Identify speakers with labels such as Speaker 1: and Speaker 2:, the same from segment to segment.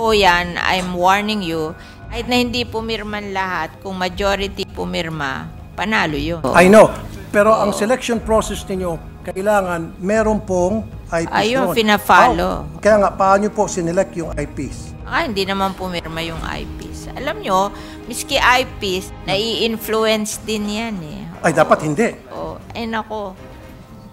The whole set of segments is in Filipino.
Speaker 1: po yan, I'm warning you, kahit na hindi pumirman lahat, kung majority pumirma, panalo yun.
Speaker 2: I know. Pero ang selection process ninyo, kailangan meron pong IPs
Speaker 1: Ayun,
Speaker 2: doon.
Speaker 1: pina-follow.
Speaker 2: Kaya nga, paano po sinelect yung IPs?
Speaker 1: Hindi naman pumirma yung eyepiece. Alam nyo, miski eyepiece, nai-influence din yan eh.
Speaker 2: Ay, dapat hindi.
Speaker 1: Ay nako.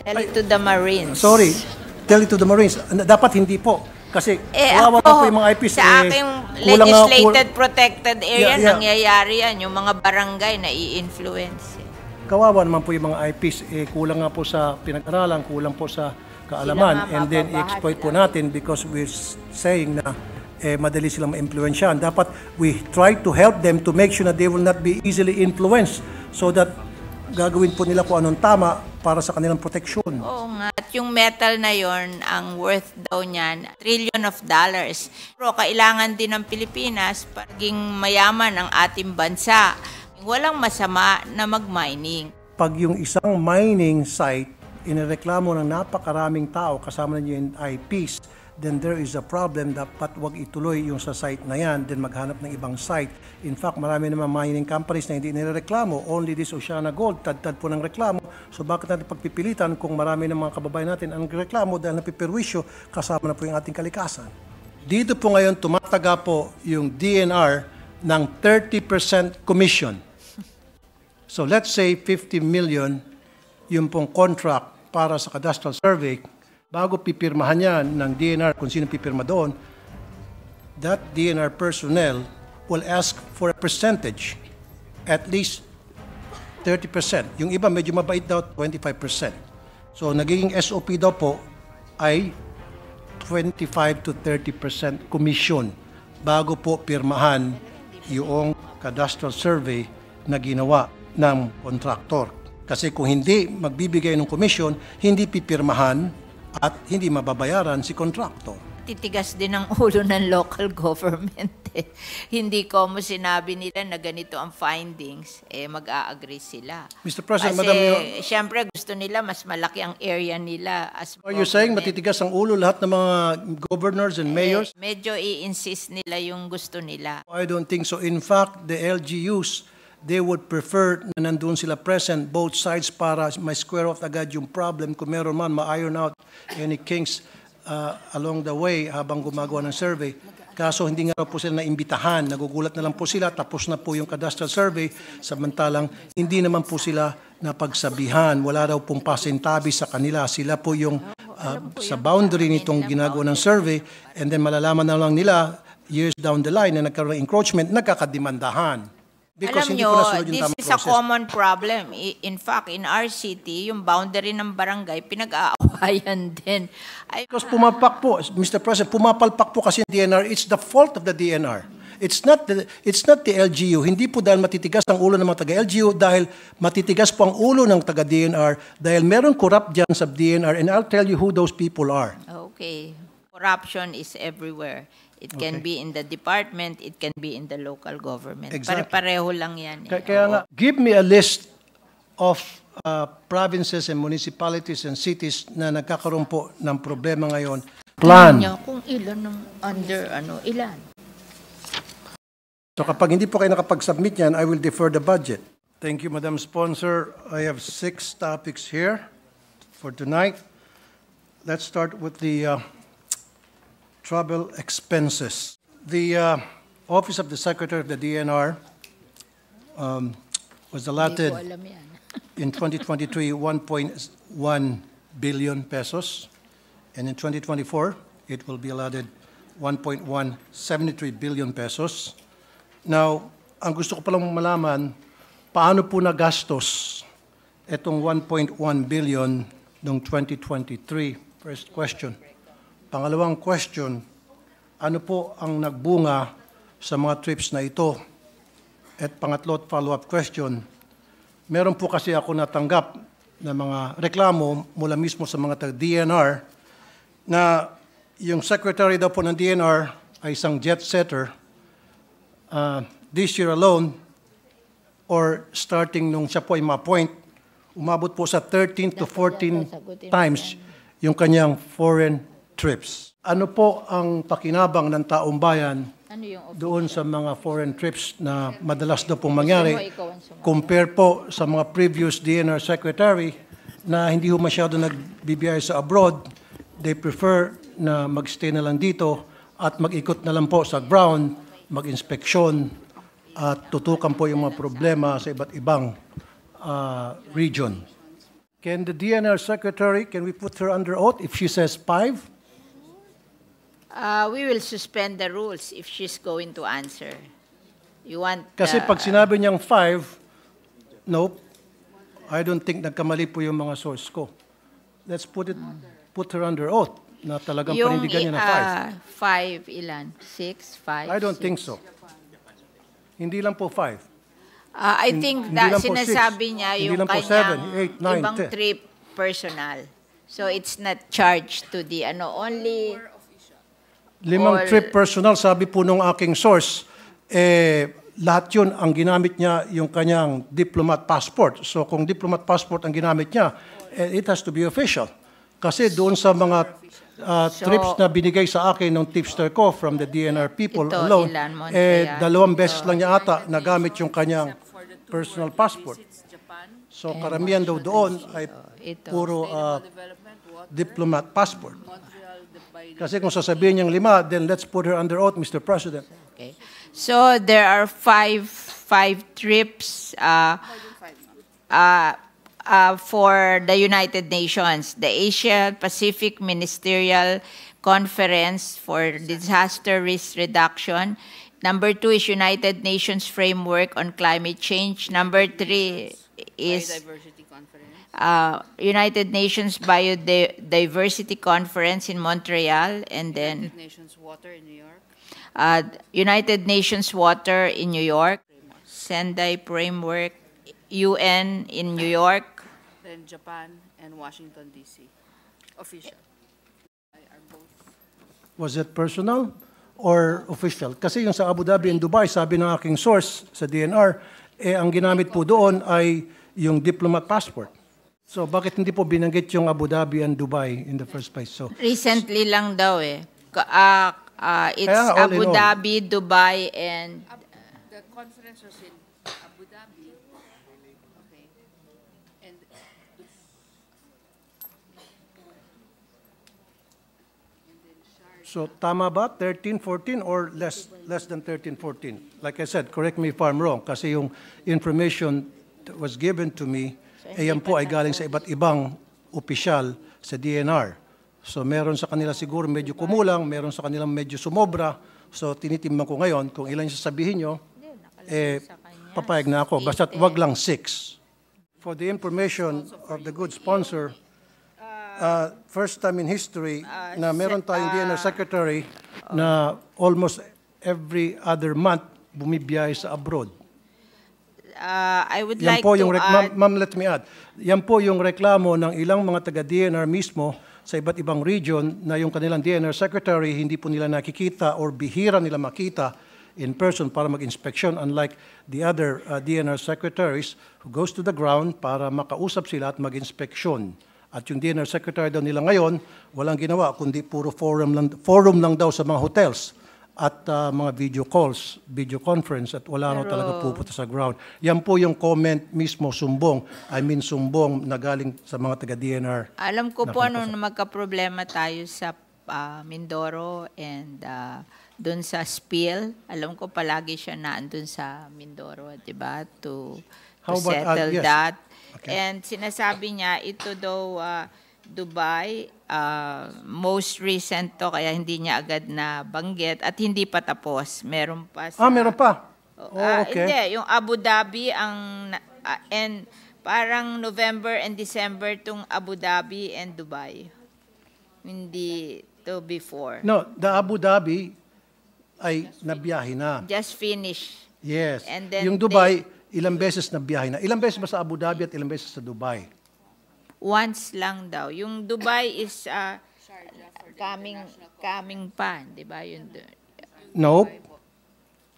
Speaker 1: Tell it to the Marines.
Speaker 2: Sorry, tell it to the Marines. Dapat hindi po. Kasi kawawa na po yung mga IPs.
Speaker 1: Sa aking legislated protected area, nangyayari yan. Yung mga barangay nai-influence.
Speaker 2: Kawawa naman po yung mga IPs. Kulang nga po sa pinag-aralan, kulang po sa kaalaman. And then, i-exploit po natin because we're saying na madali silang ma-influensyahan. Dapat we try to help them to make sure that they will not be easily influenced so that gagawin po nila kung anong tama para sa kanilang proteksyon.
Speaker 1: Oo nga. At yung metal na yon, ang worth daw niyan, $1 trillion. Pero kailangan din ng Pilipinas paging mayaman ang ating bansa. Walang masama na mag-mining.
Speaker 2: Pag yung isang mining site, inireklamo ng napakaraming tao, kasama na yung IPs, then there is a problem. Dapat wag ituloy yung sa site na yan, then maghanap ng ibang site. In fact, marami naman mining companies na hindi nireklamo. Only this Oceana Gold, tad-tad po ng reklamo. So bakit natin pagpipilitan kung marami ng mga kababayan natin ang reklamo dahil napipirwisyo, kasama na po yung ating kalikasan. Dito po ngayon, tumataga po yung DNR ng 30% commission. So let's say 50 million yung pong contract para sa cadastral survey. Bago pipirmahan yan ng DNR, kung sino pipirma doon, that DNR personnel will ask for a percentage, at least 30%. Yung iba medyo mabait daw, 25%. So nagiging SOP daw po ay 25 to 30% commission bago po pirmahan yung cadastral survey na ginawa ng kontraktor. Kasi kung hindi magbibigay ng commission, hindi pipirmahan at hindi mababayaran si kontraktor.
Speaker 1: Titigas din ang ulo ng local government. Hindi ko mo sinabi nila na ganito ang findings, mag-a-agree sila.
Speaker 2: Mr. President,
Speaker 1: Kasi,
Speaker 2: Madam,
Speaker 1: siyempre gusto nila mas malaki ang area nila.
Speaker 2: Are you saying matitigas ang ulo lahat ng mga governors and mayors?
Speaker 1: Medyo i-insist nila yung gusto nila.
Speaker 2: I don't think so. In fact, the LGUs, they would prefer na nandun sila present, both sides, para may square off agad yung problem. Kung meron man, ma-iron out any kinks along the way habang gumagawa ng survey. Kaso hindi nga po sila naimbitahan. Nagugulat na lang po sila, tapos na po yung cadastral survey, samantalang hindi naman po sila napagsabihan. Wala daw pong pasintabi sa kanila. Sila po yung sa boundary nitong ginagawa ng survey, and then malalaman na lang nila years down the line na nagkaroon ng encroachment, nagkakadimandahan. Because
Speaker 1: alam nyo, this is a common problem. In fact, in our city, yung boundary ng barangay, pinag-aawayan din.
Speaker 2: Because pumapak po, Mr. President, pumapalpak po kasi yung DNR. It's the fault of the DNR. It's not the LGU. Hindi po dahil matitigas ang ulo ng mga taga-LGU, dahil matitigas po ang ulo ng taga-DNR, dahil meron corrupt dyan sa DNR, and I'll tell you who those people are.
Speaker 1: Okay. Corruption is everywhere. It can be in the department, it can be in the local government.
Speaker 2: Exactly.
Speaker 1: Pare-pareho lang yan.
Speaker 2: Kaya nga, give me a list of provinces and municipalities and cities na nagkakaroon po ng problema ngayon. Plan.
Speaker 1: Kung ilan ng ilan.
Speaker 2: So kapag hindi po kayo nakapag-submit yan, I will defer the budget. Thank you, Madam Sponsor. I have 6 topics here for tonight. Let's start with the travel expenses. The Office of the Secretary of the DNR was allotted in 2023 1.1 billion pesos, and in 2024 it will be allotted 1.173 billion pesos. Now, ang gusto ko palang malaman, paano po nagastos itong 1.1 billion noong 2023? First question. Pangalawang question, ano po ang nagbunga sa mga trips na ito? At pangatlo, follow-up question, meron po kasi ako natanggap na mga reklamo mula mismo sa mga DNR na yung secretary daw po ng DNR ay isang jet setter. This year alone, or starting nung siya po ay ma-appoint, umabot po sa 13 to 14 times yung kanyang foreign trips. Ano po ang pakinabang ng taong bayan
Speaker 1: Ano yung
Speaker 2: doon sa mga foreign trips na madalas daw pong mangyari
Speaker 1: ikaw ang sumagot?
Speaker 2: compare po sa mga previous DNR secretary na hindi ho masyado nagbibiyay sa abroad, they prefer na magstay na lang dito at mag-ikot na lang po sa ground, mag-inspeksyon at tutukan po yung mga problema sa iba't ibang region. Can the DNR secretary, can we put her under oath if she says 5?
Speaker 1: We will suspend the rules if she's going to answer. You want...
Speaker 2: Kasi pag sinabi niyang 5, nope, I don't think nagkamali po yung mga source ko. Let's put her under oath na talagang panindigan niya na
Speaker 1: 5 ilan? 6, 5?
Speaker 2: I don't think so. Hindi lang po 5.
Speaker 1: I think
Speaker 2: Hindi
Speaker 1: that
Speaker 2: lang po
Speaker 1: sinasabi
Speaker 2: six.
Speaker 1: niya
Speaker 2: Hindi
Speaker 1: yung
Speaker 2: lang po
Speaker 1: kanyang
Speaker 2: 7, 8, 9,
Speaker 1: ibang
Speaker 2: 10.
Speaker 1: trip personal. So it's not charged to the only...
Speaker 2: 5 trip personal, sabi po nung aking source, lahat yun ang ginamit niya yung kanyang diplomat passport. So kung diplomat passport ang ginamit niya, it has to be official. Kasi doon sa mga trips na binigay sa akin ng tipster ko from the DNR people
Speaker 1: Ito,
Speaker 2: alone,
Speaker 1: ilan, Montreal.
Speaker 2: 2 beses lang niya ata nagamit yung kanyang personal passport. So karamihan daw doon ay puro diplomat passport. Kasi kung sasabihin niyang 5, then let's put her under oath, Mr. President.
Speaker 1: Okay. So there are five trips for the United Nations, the Asia Pacific Ministerial Conference for Disaster Risk Reduction. Number 2 is United Nations Framework on Climate Change. Number 3 is United Nations Biodiversity Conference in Montreal, and then
Speaker 3: United Nations Water in New York.
Speaker 1: United Nations Water in New York, Sendai Framework, UN in New York.
Speaker 3: Then Japan and Washington, D.C. Official.
Speaker 2: Was it personal or official? Kasi yung sa Abu Dhabi and Dubai, sabi ng aking source sa DNR, ang ginamit po doon ay yung diplomat passport. So bakit hindi po binanggit yung Abu Dhabi and Dubai in the first place? So
Speaker 1: Recently lang daw eh. It's
Speaker 2: Kaya all in
Speaker 1: Abu
Speaker 2: all.
Speaker 1: Dhabi, Dubai, and
Speaker 3: The conference was in Abu Dhabi. Okay. And
Speaker 2: So tama ba 13, 14 or less than 13, 14? Like I said, correct me if I'm wrong kasi yung information that was given to me yan po ay galing sa iba't ibang opisyal sa DNR. So meron sa kanila siguro medyo kumulang, meron sa kanila medyo sumobra. So tinitimbang ko ngayon kung ilan sasabihin nyo, papayag na ako. Basta't wag lang 6. For the information of the good sponsor, first time in history na meron tayong DNR secretary na almost every other month bumibiyay sa abroad.
Speaker 1: I would
Speaker 2: Yan
Speaker 1: like
Speaker 2: po
Speaker 1: to
Speaker 2: yung
Speaker 1: add...
Speaker 2: ma'am, let me add. Yan po yung reklamo ng ilang mga taga-DNR mismo sa iba't ibang region na yung kanilang DNR secretary hindi po nila nakikita or bihira nila makita in person para mag-inspeksyon, unlike the other DNR secretaries who goes to the ground para makausap sila at mag-inspeksyon. At yung DNR secretary daw nila ngayon, walang ginawa kundi puro forum lang daw sa mga hotels at mga video calls, video conference, at wala na talaga pupunta sa ground. Yan po yung comment mismo, sumbong na galing sa mga taga-DNR.
Speaker 1: Alam ko po ano na magka-problema tayo sa Mindoro and doon sa spill. Alam ko palagi siya naandun sa Mindoro, di ba? To
Speaker 2: How about,
Speaker 1: settle
Speaker 2: yes.
Speaker 1: that.
Speaker 2: Okay.
Speaker 1: And sinasabi niya, ito daw Dubai, most recent to, kaya hindi niya agad na banggit at hindi pa tapos. Meron pa sa...
Speaker 2: Meron pa? Okay.
Speaker 1: Hindi, yung Abu Dhabi and parang November and December tong Abu Dhabi and Dubai. Hindi to before.
Speaker 2: No, the Abu Dhabi ay nabiyahe na.
Speaker 1: Just finish.
Speaker 2: Yes.
Speaker 1: And then
Speaker 2: Yung Dubai, ilang beses nabiyahe na. Ilang beses ba sa Abu Dhabi at ilang beses sa Dubai?
Speaker 1: Once lang daw. Yung Dubai is coming pa, di ba? Yun,
Speaker 2: Nope.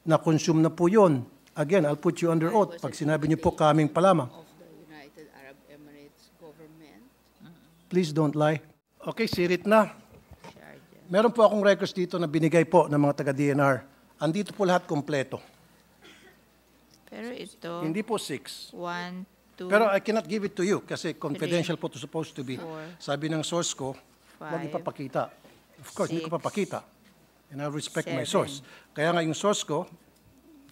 Speaker 2: Na-consume na po yun. Again, I'll put you under oath. Pag sinabi niyo po coming pa lamang.
Speaker 3: of the United Arab Emirates government.
Speaker 2: Please don't lie. Okay, sirit na. Meron po akong records dito na binigay po ng mga taga-DNR. Andito po lahat kompleto.
Speaker 1: Pero ito,
Speaker 2: Hindi po 6.
Speaker 1: 1, 2,
Speaker 2: Pero I cannot give it to you kasi confidential po to supposed to be.
Speaker 1: 4,
Speaker 2: Sabi ng source ko, huwag
Speaker 1: 5,
Speaker 2: ipapakita. Of course, hindi ko
Speaker 1: 6,
Speaker 2: papakita. And I respect my
Speaker 1: 7.
Speaker 2: source. Kaya nga yung source ko,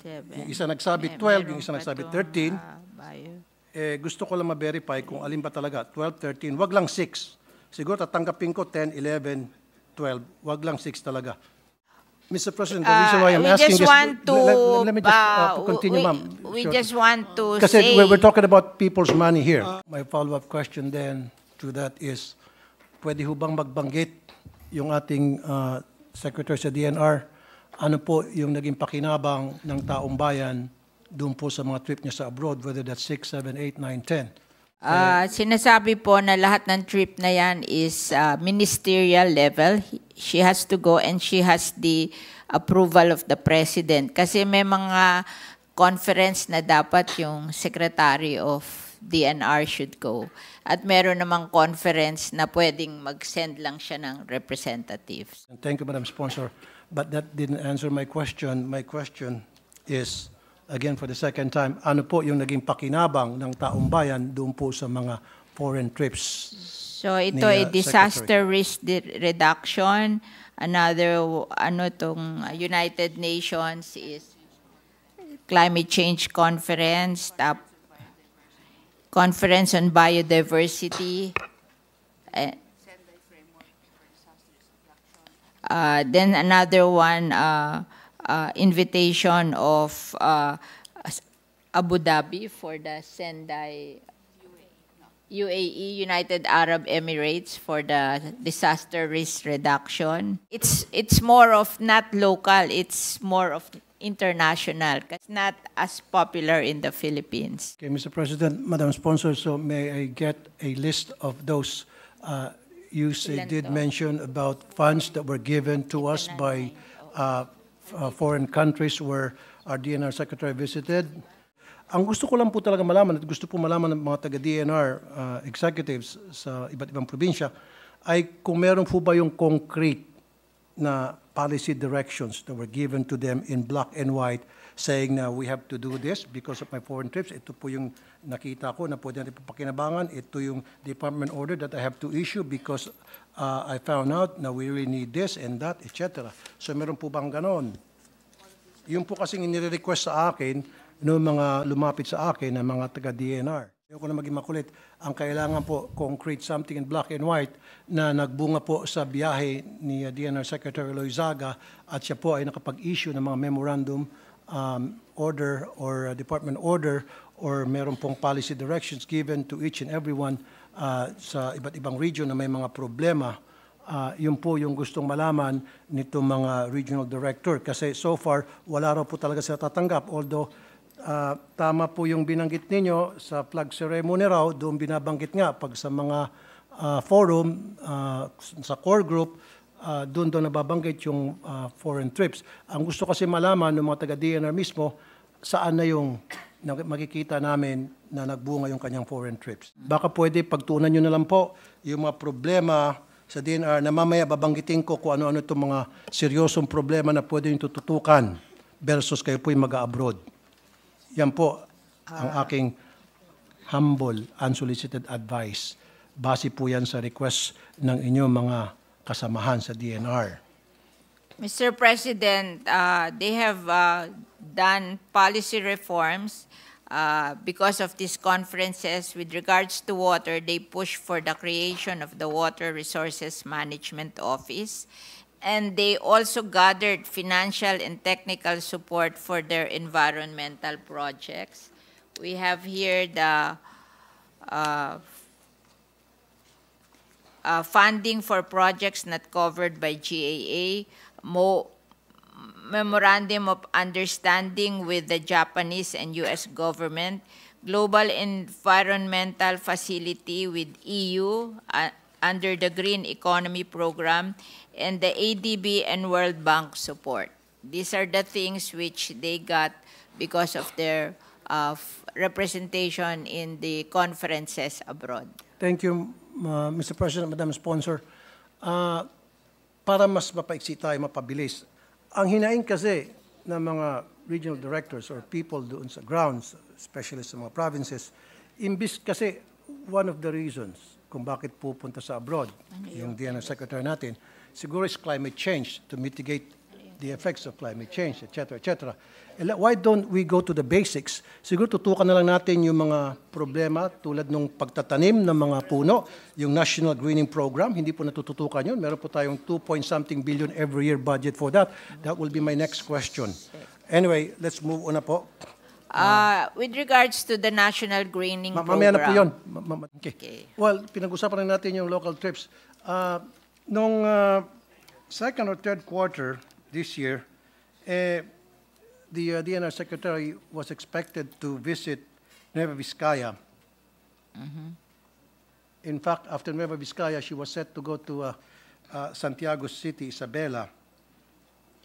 Speaker 1: 7.
Speaker 2: yung isa nagsabi 12, yung isa nagsabi 13.
Speaker 1: Bio.
Speaker 2: Gusto ko lang ma-verify kung alin ba talaga, 12, 13, wag lang 6. Siguro tatanggapin ko 10, 11, 12, wag lang 6 talaga. Mr. President, the reason why I'm
Speaker 1: We
Speaker 2: asking
Speaker 1: just
Speaker 2: this,
Speaker 1: want to,
Speaker 2: let me just continue, ma'am.
Speaker 1: We
Speaker 2: Sure.
Speaker 1: just want to
Speaker 2: Kasi
Speaker 1: say,
Speaker 2: we're talking about people's money here. My follow-up question then to that is, pwede ho bang magbanggit yung ating secretary sa DNR, ano po yung naging pakinabang ng taong bayan doon po sa mga trip niya sa abroad, whether that's 6, 7, 8, 9, 10?
Speaker 1: sinasabi po na lahat ng trip na yan is ministerial level. She has to go and she has the approval of the president. Kasi may mga conference na dapat yung secretary of DNR should go. At meron namang conference na pwedeng mag-send lang siya ng representatives.
Speaker 2: Thank you, Madam Sponsor. But that didn't answer my question. My question is, again for the second time, ano po yung naging pakinabang ng taong bayan doon po sa mga foreign trips?
Speaker 1: So ito
Speaker 2: ni,
Speaker 1: ay disaster risk reduction. Another, United Nations is Climate Change Conference, Conference on Biodiversity. Then another one, invitation of Abu Dhabi for the Sendai UAE, United Arab Emirates, for the disaster risk reduction. It's more of not local, it's more of international. It's not as popular in the Philippines.
Speaker 2: Okay, Mr. President, Madam Sponsor, so may I get a list of those you did mention about funds that were given to us by foreign countries where our DNR Secretary visited? Ang gusto ko lang po talaga malaman at gusto po malaman ng mga taga-DNR executives sa iba't ibang probinsya ay kung meron po ba yung concrete na policy directions that were given to them in black and white saying na we have to do this because of my foreign trips. Ito po yung nakita ko na pwede natin papakinabangan. Ito yung department order that I have to issue because I found out na we really need this and that, etc. So meron po bang ganon? Yung po kasing inire-request sa akin noong mga lumapit sa akin ng mga taga-DNR. Ayoko na maging makulit. Ang kailangan po, concrete, something in black and white, na nagbunga po sa biyahe ni DNR Secretary Loizaga at siya po ay nakapag-issue ng mga memorandum order or department order or meron pong policy directions given to each and everyone sa iba't ibang region na may mga problema. Yun po yung gustong malaman nito mga regional director. Kasi so far, wala raw po talaga sila tatanggap. Although, tama po yung binanggit ninyo sa flag ceremony raw, doon binabanggit nga pag sa mga forum, sa core group, doon nababanggit yung foreign trips. Ang gusto kasi malaman ng mga taga-DNR mismo, saan na yung makikita namin na nagbunga yung kanyang foreign trips. Baka pwede pagtuunan nyo na lang po yung mga problema sa DNR na mamaya babanggitin ko kung ano-ano itong mga seryosong problema na pwede yung tututukan versus kayo po yung mag-abroad. Yan po ang aking humble, unsolicited advice. Base po yan sa request ng inyong mga kasamahan sa DNR.
Speaker 1: Mr. President, they have done policy reforms because of these conferences with regards to water. They push for the creation of the Water Resources Management Office. And they also gathered financial and technical support for their environmental projects. We have here the funding for projects not covered by GAA, Memorandum of Understanding with the Japanese and U.S. government, Global Environmental Facility with EU under the Green Economy Program, and the ADB and World Bank support. These are the things which they got because of their representation in the conferences abroad.
Speaker 2: Thank you, Mr. President, Madam Sponsor. para mas mapaiksi tayo, mapabilis. Ang hinaing kasi ng mga regional directors or people doon sa grounds, especially sa mga provinces, imbis kasi one of the reasons kung bakit pupunta sa abroad, yung DNR Secretary natin, siguro is climate change to mitigate the effects of climate change, etc., etc. Why don't we go to the basics? Siguro tutukan na lang natin yung mga problema tulad ng pagtatanim ng mga puno, yung National Greening Program, hindi po natututukan yun. Meron po tayong 2-point-something billion every year budget for that. That will be my next question. Anyway, let's move on na po.
Speaker 1: With regards to the National Greening Program.
Speaker 2: Mamaya na po yun.
Speaker 1: Okay.
Speaker 2: Well, pinag-usapan na natin yung local trips. Nung second or third quarter this year, the DNR Secretary was expected to visit Nueva Vizcaya. In fact, after Nueva Vizcaya, she was set to go to Santiago City, Isabela.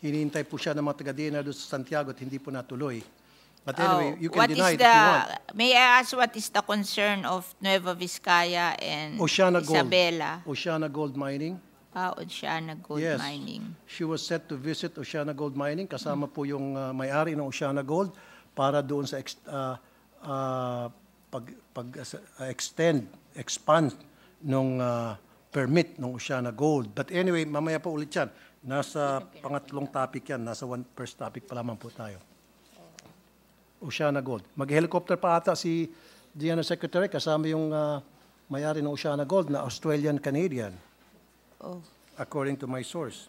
Speaker 2: Hinihintay po siya ng mga taga-DNR doon sa Santiago at hindi po natuloy. But anyway, you can deny it if you want.
Speaker 1: May I ask what is the concern of Nueva Vizcaya and Isabela?
Speaker 2: Oceana Gold Mining.
Speaker 1: Oceana Gold
Speaker 2: Yes.
Speaker 1: Mining.
Speaker 2: She was set to visit Oceana Gold Mining. Kasama po yung may-ari ng Oceana Gold para doon sa expand nung permit ng Oceana Gold. But anyway, mamaya po ulit yan. Nasa pangatlong topic yan. Nasa first topic pa lamang po tayo. Oceana Gold. Mag-helicopter pa ata si DNR Secretary kasama yung may-ari ng Oceana Gold na Australian-Canadian.
Speaker 1: Oh.
Speaker 2: According to my source.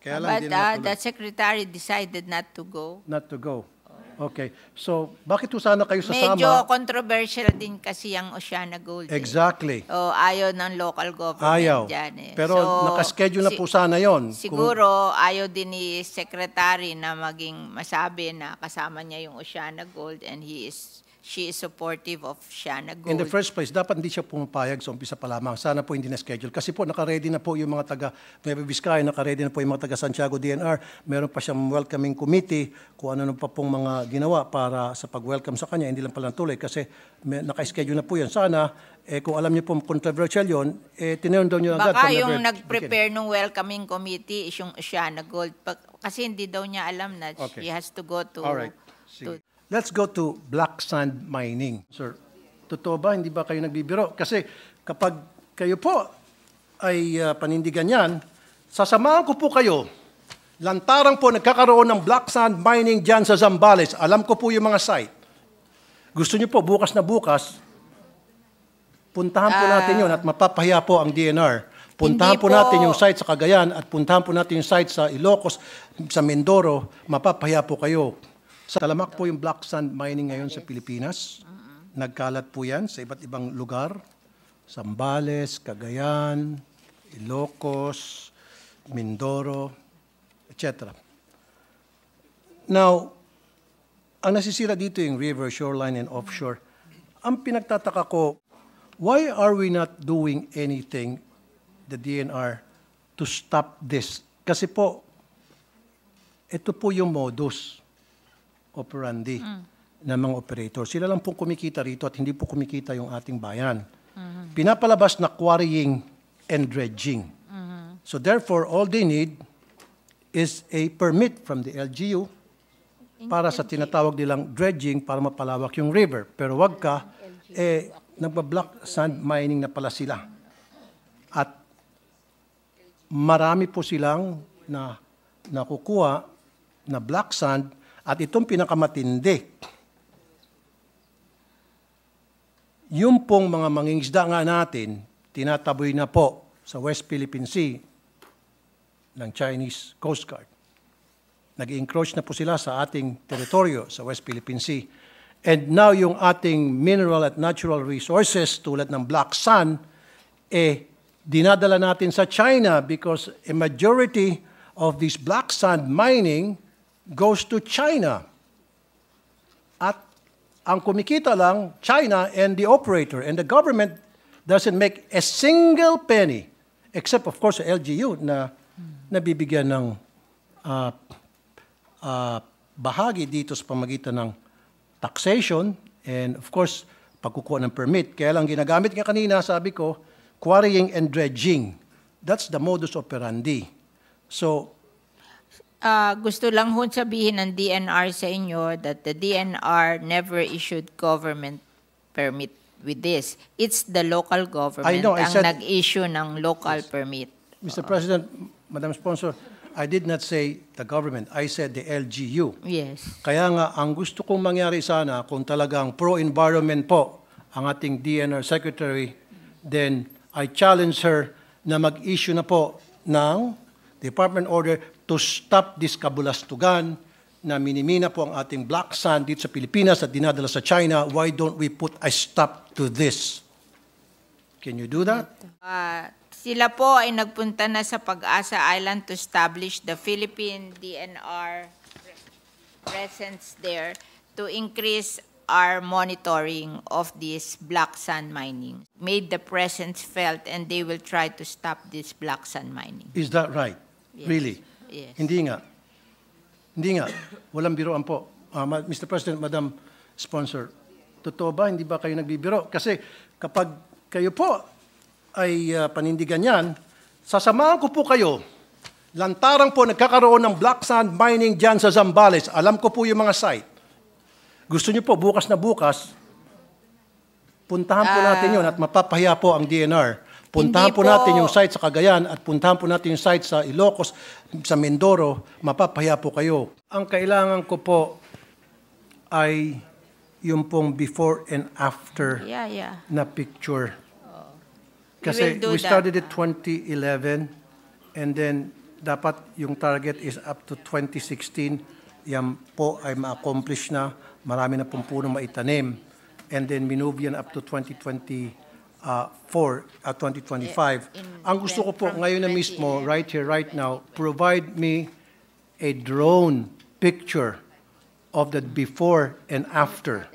Speaker 2: Kaya
Speaker 1: But
Speaker 2: lang hindi na
Speaker 1: the Secretary decided not to go.
Speaker 2: Not to go. Okay. So, bakit po sana kayo sasama?
Speaker 1: Medyo controversial din kasi ang Oceana Gold.
Speaker 2: Exactly.
Speaker 1: Ayaw ng local government
Speaker 2: Ayaw.
Speaker 1: dyan.
Speaker 2: Pero nakaschedule na po sana yon.
Speaker 1: Siguro, ayaw din ni Secretary na maging masabi na kasama niya yung Oceana Gold and she is supportive of Oceana Gold.
Speaker 2: In the first place, dapat hindi siya pumapayag sa umpisa pa lamang. Sana po hindi na-schedule. Kasi po, naka-ready na po yung mga taga Nueva Vizcaya, naka-ready na po yung mga taga Santiago DNR. Meron pa siyang welcoming committee kung ano pa pong mga ginawa para sa pag-welcome sa kanya. Hindi lang pala tuloy kasi naka-schedule na po yan. Sana, kung alam niyo po controversial yun, tinanong daw niyo agad.
Speaker 1: Baka yung nag-prepare ng welcoming committee is yung Oceana Gold. Kasi hindi daw niya alam na she has to go to...
Speaker 2: Alright. Let's go to black sand mining. Sir, totoo ba? Hindi ba kayo nagbibiro? Kasi kapag kayo po ay panindigan yan, sasamahan ko po kayo. Lantarang po nagkakaroon ng black sand mining dyan sa Zambales. Alam ko po yung mga site. Gusto niyo po bukas na bukas, puntahan po natin yun at mapapahiya po ang DNR. Puntahan po natin yung site sa Cagayan at puntahan po natin yung site sa Ilocos, sa Mindoro. Mapapahiya po kayo. Sa talamak po yung black sand mining ngayon sa Pilipinas. Nagkalat po yan sa iba't ibang lugar. Zambales, Cagayan, Ilocos, Mindoro, etc. Now, ang nasisira dito yung river, shoreline, and offshore. Ang pinagtataka ko, why are we not doing anything, the DNR, to stop this? Kasi po, ito po yung modus operandi ng mga operator. Sila lang pong kumikita rito at hindi po kumikita yung ating bayan. Pinapalabas na quarrying and dredging. So therefore, all they need is a permit from the LGU para sa tinatawag nilang dredging para mapalawak yung river. Pero wag ka, nagba-black sand mining na pala sila. At marami po silang nakukuha na black sand. At itong pinakamatindi, yung pong mga mangingisda nga natin, tinataboy na po sa West Philippine Sea ng Chinese Coast Guard. Nag-encroach na po sila sa ating teritoryo sa West Philippine Sea. And now yung ating mineral at natural resources tulad ng black sand, dinadala natin sa China because a majority of this black sand mining goes to China. At ang kumikita lang, China and the operator. And the government doesn't make a single penny, except of course the LGU na nabibigyan ng bahagi dito sa pamagitan ng taxation and of course pagkukuha ng permit. Kaya lang ginagamit nga kanina, sabi ko, quarrying and dredging. That's the modus operandi. So,
Speaker 1: Gusto lang ho sabihin ng DNR sa inyo that the DNR never issued government permit with this. It's the local government
Speaker 2: I know, I
Speaker 1: ang
Speaker 2: said-
Speaker 1: nag-issue ng local permit.
Speaker 2: Mr. President, Madam Sponsor, I did not say the government. I said the LGU.
Speaker 1: Yes.
Speaker 2: Kaya nga, ang gusto kong mangyari sana, kung talagang pro-environment po ang ating DNR Secretary, then I challenge her na mag-issue na po ng Department Order to stop this kabulastugan na minimina po ang ating black sand dito sa Pilipinas at dinadala sa China. Why don't we put a stop to this? Can you do that?
Speaker 1: Sila po ay nagpunta na sa Pag-asa Island to establish the Philippine DNR presence there to increase our monitoring of this black sand mining. Made the presence felt and they will try to stop this black sand mining.
Speaker 2: Is that right?
Speaker 1: Yes.
Speaker 2: Really?
Speaker 1: Yes.
Speaker 2: Hindi nga. Hindi nga. Walang biroan po. Mr. President, Madam Sponsor, totoo ba? Hindi ba kayo nagbibiro? Kasi kapag kayo po ay panindigan yan, sasamahan ko po kayo. Lantarang po nagkakaroon ng black sand mining dyan sa Zambales. Alam ko po yung mga site. Gusto niyo po, bukas na bukas, puntahan po natin yun at mapapahiya po ang DNR. Puntahan po natin yung site sa Cagayan at puntahan po natin yung site sa Ilocos, sa Mindoro, mapapahiya po kayo. Ang kailangan ko po ay yung pong before and after na picture. Kasi we started at 2011 and then dapat yung target is up to 2016. Yan po ay ma-accomplish na. Marami na pong puno maitanim. And then minove yan up to 2025. Ang gusto ko po ngayon na mismo, right here, right now, provide me a drone picture of the before and after.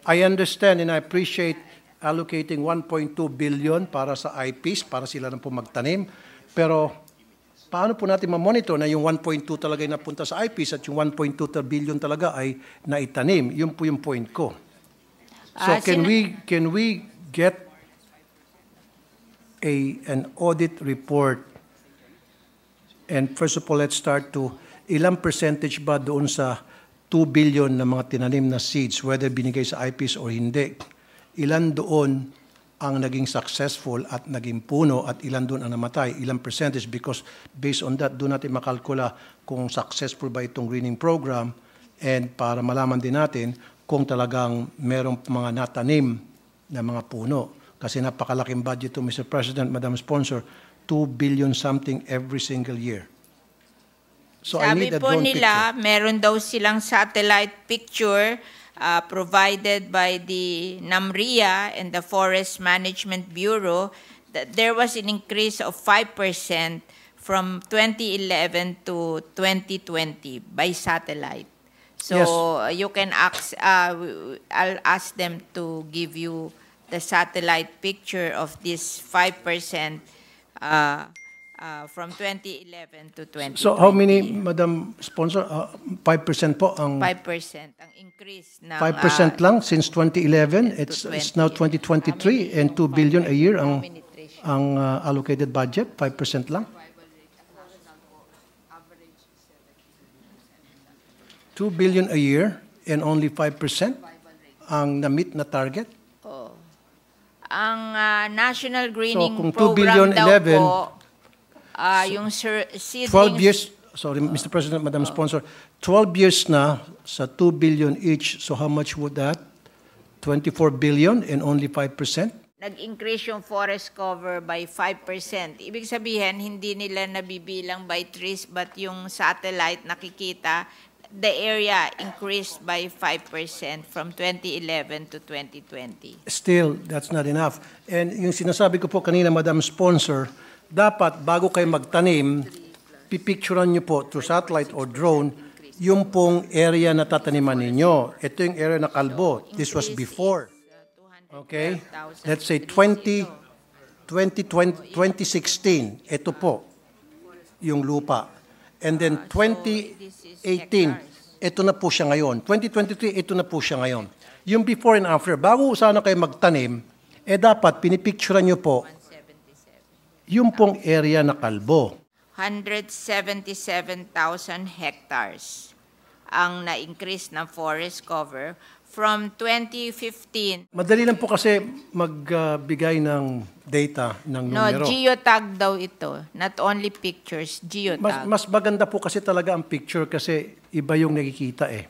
Speaker 2: I understand and I appreciate allocating 1.2 billion para sa eyepiece, para sila na po magtanim. Pero paano po natin ma-monitor na yung 1.2 talaga ay napunta sa eyepiece at yung 1.2 billion talaga ay naitanim? Yun po yung point ko. So can we get an audit report? And first of all, let's start to ilang percentage ba doon sa 2 billion na mga tinanim na seeds, whether binigay sa eyepiece or hindi? Ilan doon ang naging successful at naging puno at ilan doon ang namatay, ilang percentage, because based on that, doon natin makalkula kung successful ba itong greening program and para malaman din natin kung talagang merong mga natanim na mga puno. Kasi napakalaking budget to, Mr. President, Madam Sponsor, 2 billion something every single year. So I need a drone picture.
Speaker 1: Sabi po nila, meron daw silang satellite picture provided by the NAMRIA and the Forest Management Bureau, that there was an increase of 5% from 2011 to 2020 by satellite. So
Speaker 2: Yes.
Speaker 1: you can ask, I'll ask them to give you the satellite picture of this 5% from 2011 to 2020.
Speaker 2: So how many, Madam Sponsor, 5% po ang
Speaker 1: 5% ang increase ng
Speaker 2: 5% lang since 2011. It's now 2023 and 2 billion a year ang allocated budget, 5% lang. 2 billion a year and only 5% ang na-meet na target.
Speaker 1: Ang National Greening
Speaker 2: kung 2
Speaker 1: Program
Speaker 2: billion,
Speaker 1: daw
Speaker 2: 11,
Speaker 1: po, yung seedlings...
Speaker 2: 12 years, sorry, Mr. President, Madam Sponsor, 12 years na sa 2 billion each, so how much would that? 24 billion and only 5%?
Speaker 1: Nag-increase yung forest cover by 5%. Ibig sabihin, hindi nila nabibilang by trees, but yung satellite nakikita, the area increased by 5% from 2011 to 2020.
Speaker 2: Still, that's not enough. And yung sinasabi ko po kanina, Madam Sponsor, dapat bago kayo magtanim, pipicturean nyo po through satellite or drone yung pong area na tataniman ninyo. Ito yung area na kalbo. This was before. Okay? Let's say 2016. Ito po yung lupa. And then 2018, ito na po siya ngayon. 2023, ito na po siya ngayon. Yung before and after, bago sana kayo magtanim, dapat pinipicturean nyo po Yung pong area na kalbo,
Speaker 1: 177,000 hectares ang na-increase ng forest cover from 2015.
Speaker 2: madali lang po kasi magbigay ng data ng
Speaker 1: No,
Speaker 2: numero.
Speaker 1: geotag daw ito. Not only pictures, geotag.
Speaker 2: Mas maganda po kasi talaga ang picture kasi iba yung nakikita eh.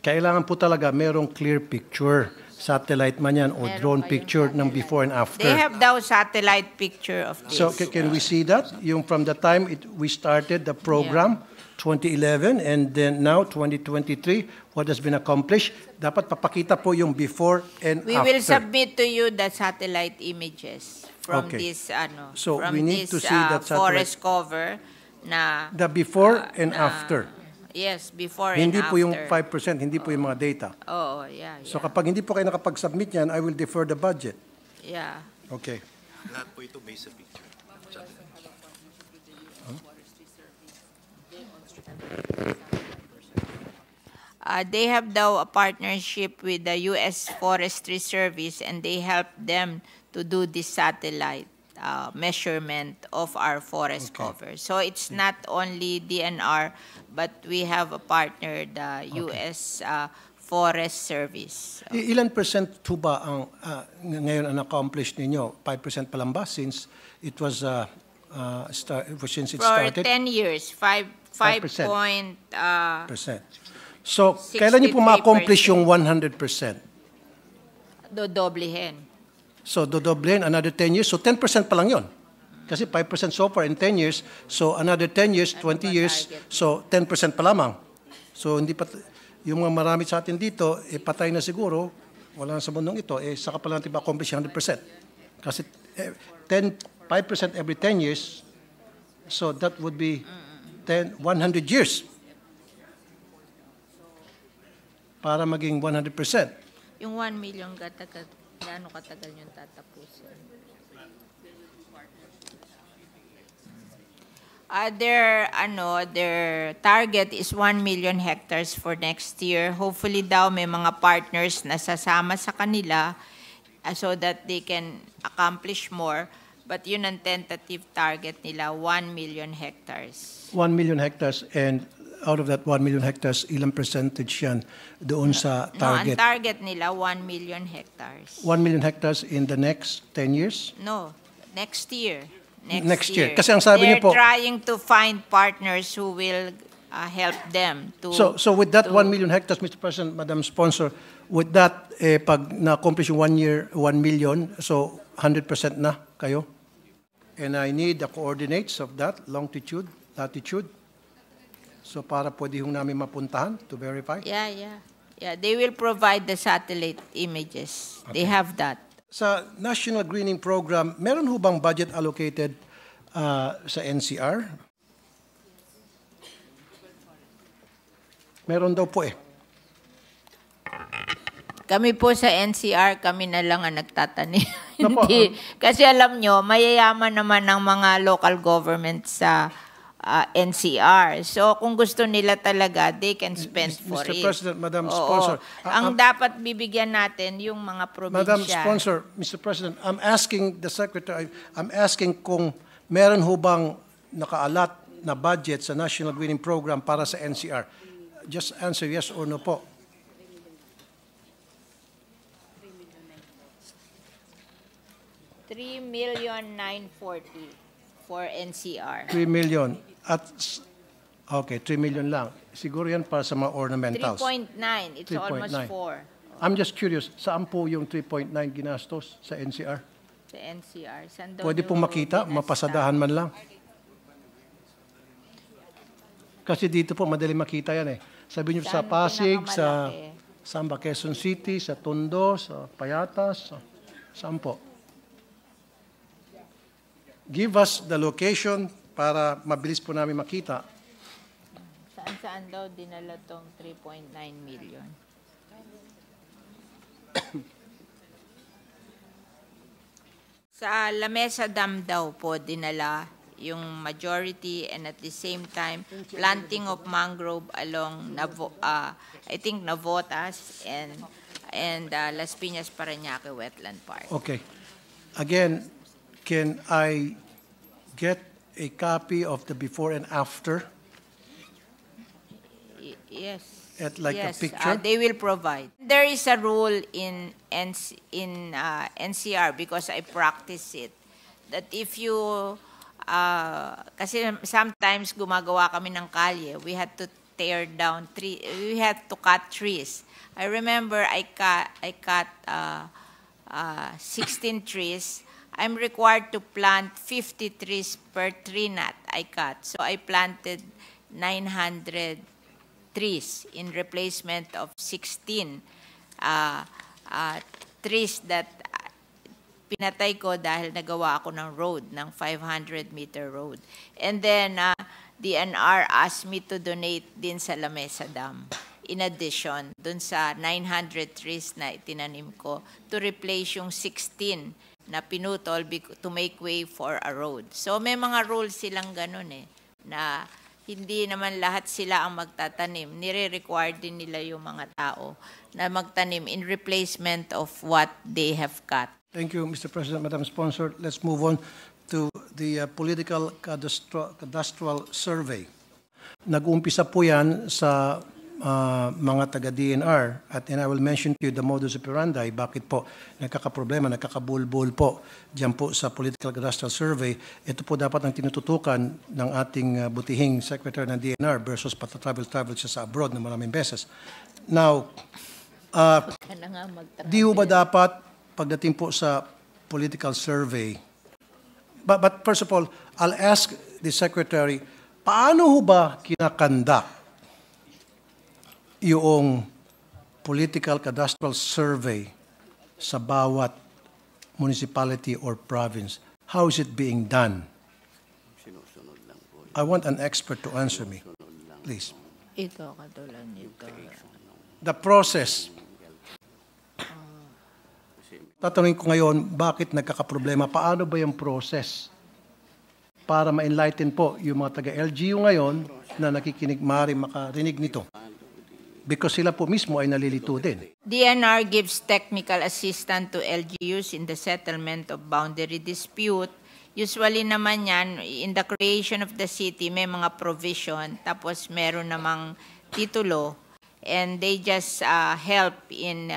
Speaker 2: Kailangan po talaga merong clear picture. Satellite man yan o drone picture ng before and after.
Speaker 1: They have daw satellite picture of this.
Speaker 2: So can we see that? Yung from the time we started the program, 2011, and then now 2023, what has been accomplished? Dapat papakita po yung before and
Speaker 1: We
Speaker 2: after.
Speaker 1: will submit to you the satellite images from
Speaker 2: Okay.
Speaker 1: this
Speaker 2: So
Speaker 1: from
Speaker 2: we need
Speaker 1: this
Speaker 2: to see that
Speaker 1: forest cover na
Speaker 2: The before and after.
Speaker 1: yes, before
Speaker 2: Hindi
Speaker 1: and
Speaker 2: po yung
Speaker 1: after.
Speaker 2: 5%, hindi po yung mga data.
Speaker 1: Oo, yeah.
Speaker 2: So kapag hindi po kayo nakapag-submit yan, I will defer the budget.
Speaker 1: Yeah.
Speaker 2: Okay.
Speaker 4: Lahat po ito based sa picture.
Speaker 1: They have daw a partnership with the U.S. Forestry Service and they help them to do this satellite measurement of our forest cover. So it's not only DNR, but we have a partner, the U.S. Forest Service.
Speaker 2: Ilan percent po ba ang ngayon ang accomplish ninyo? 5% pa lang ba since it was since it
Speaker 1: For
Speaker 2: started?
Speaker 1: 10 years, 5
Speaker 2: 5%.
Speaker 1: point,
Speaker 2: Percent. So, kailan niyo po ma-accomplish yung 100%?
Speaker 1: dodoblehin.
Speaker 2: So, dodoblehin another 10 years. So, 10% pa lang yon. Kasi 5% so far in 10 years. So, another 10 years, 20 years. So, 10% pa lamang. So, hindi pa, yung mga marami sa atin dito, patay na siguro, wala na sa mundong ito, saka pa lang natin ma-accomplish 100%. Kasi 5% every 10 years, so that would be 100 years para maging 100%.
Speaker 1: Yung 1 million, gaano katagal yung tatapusin? Their target is 1 million hectares for next year. Hopefully daw may mga partners na sasama sa kanila so that they can accomplish more. But yun ang tentative target nila, 1 million hectares.
Speaker 2: 1 million hectares, and out of that 1 million hectares, ilang percentage yan doon sa target?
Speaker 1: No, ang target nila, 1 million hectares.
Speaker 2: 1 million hectares in the next 10 years?
Speaker 1: No, next year.
Speaker 2: Next year. Kasi ang sabi niyo po-
Speaker 1: They're trying to find partners who will help them to...
Speaker 2: So with that 1 million hectares, Mr. President, Madam Sponsor, with that, pag na-accomplish yung 1 year, 1 million, so 100% na kayo? And I need the coordinates of that, longitude, latitude. So para pwede yung namin mapuntahan to verify.
Speaker 1: Yeah. They will provide the satellite images. They have that.
Speaker 2: Sa National Greening Program, meron ho bang budget allocated sa NCR? Meron daw po eh.
Speaker 1: Kami po sa NCR, kami na lang ang nagtatanim.
Speaker 2: Napo,
Speaker 1: Hindi. Kasi alam nyo, mayayaman naman ng mga local government sa NCR. So kung gusto nila talaga, they can spend for
Speaker 2: Mr.
Speaker 1: it.
Speaker 2: President, Madam
Speaker 1: Oo.
Speaker 2: Sponsor.
Speaker 1: Ang dapat bibigyan natin yung mga probinsya.
Speaker 2: Madam Sponsor, Mr. President, I'm asking the Secretary, I'm asking kung meron ho bang nakaalat na budget sa National Greening Program para sa NCR. Just answer yes or no po.
Speaker 1: $3,940,000 for NCR.
Speaker 2: 3 million. Okay, 3 million lang. Siguro yan para sa mga ornamentals.
Speaker 1: 3.9. It's almost
Speaker 2: 3.9.
Speaker 1: 4.
Speaker 2: I'm just curious, saan po yung 3.9 ginastos sa NCR?
Speaker 1: Sa NCR. Saan daw
Speaker 2: Pwede
Speaker 1: nyo
Speaker 2: pong makita,
Speaker 1: ginasta?
Speaker 2: mapasadahan man lang. Kasi dito po, madali makita yan eh. Sabi niyo sa
Speaker 1: Saan
Speaker 2: Pasig, sa
Speaker 1: pinakamalaki?
Speaker 2: Samba, Quezon City, sa Tondo, sa Payatas, saan po? Give us the location para mabilis po namin makita.
Speaker 1: Saan daw dinala tong 3.9 million? Sa Lamesa Dam daw po dinala yung majority, and at the same time planting of mangrove along I think Navotas and Las Piñas Parañaque Wetland Park.
Speaker 2: Okay. Again, can I get a copy of the before and after?
Speaker 1: Yes.
Speaker 2: At like a
Speaker 1: yes,
Speaker 2: picture?
Speaker 1: they will provide. There is a rule in NCR because I practice it that if you kasi sometimes gumagawa kami ng kalye, we had to tear down we had to cut trees. I remember I cut 16 trees. I'm required to plant 50 trees per tree nut I cut. So I planted 900 trees in replacement of 16 trees that pinatay ko dahil nagawa ako ng road, ng 500-meter road. And then, DNR asked me to donate din sa La Mesa Dam. In addition, dun sa 900 trees na itinanim ko, to replace yung 16 na pinutol to make way for a road. So may mga rules silang ganun na hindi naman lahat sila ang magtatanim. Nire-require din nila yung mga tao na magtanim in replacement of what they have cut.
Speaker 2: Thank you, Mr. President, Madam Sponsor. Let's move on to the political cadastral survey. Nag-uumpisa po yan sa mga taga-DNR at I will mention to you the modus operandi, bakit po nagkakaproblema, nagkakabulbul po dyan po sa political cadastral survey. Ito po dapat ang tinututukan ng ating butihing Secretary ng DNR versus patatravel-travel siya sa abroad na maraming beses. Now, di ba dapat pagdating po sa political survey, but first of all, I'll ask the Secretary, paano ho ba kinakandak yung political cadastral survey sa bawat municipality or province? How is it being done? I want an expert to answer me, please.
Speaker 1: Ito, katulad nito.
Speaker 2: The process. Tatanungin ko ngayon, bakit nagkakaproblema? Paano ba yung process? Para ma-enlighten po yung mga taga-LGU ngayon na nakikinig, maaari makarinig nito. Because sila po mismo ay nalilito din.
Speaker 1: DNR gives technical assistance to LGUs in the settlement of boundary dispute. Usually naman yan, in the creation of the city, may mga provision, tapos meron namang titulo, and they just help in